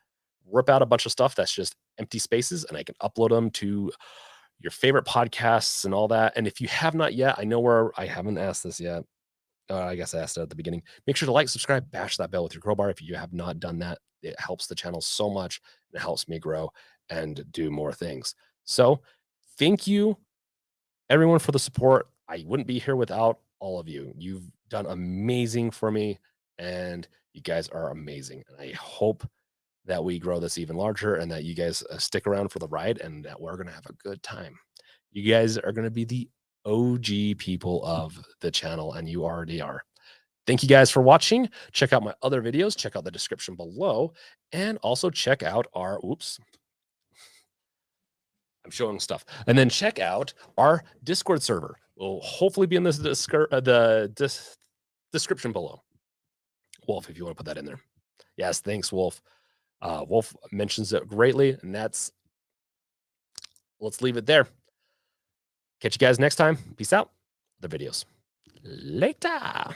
rip out a bunch of stuff that's just empty spaces, and I can upload them to your favorite podcasts and all that. And if you have not yet, I haven't asked this yet. I guess I asked it at the beginning. Make sure to like, subscribe, bash that bell with your crowbar if you have not done that. It helps the channel so much, and it helps me grow and do more things. So thank you, everyone, for the support. I wouldn't be here without all of you. You've done amazing for me, and you guys are amazing. And I hope that we grow this even larger, and that you guys stick around for the ride, and that we're going to have a good time. You guys are going to be the OG people of the channel, and you already are. Thank you guys for watching. Check out my other videos. Check out the description below, and also check out our, I'm showing stuff. And then check out our Discord server. Will hopefully be in this description below. Wolf, if you want to put that in there. Yes, thanks, Wolf. Wolf mentions it greatly, and let's leave it there. Catch you guys next time. Peace out. The videos. Later.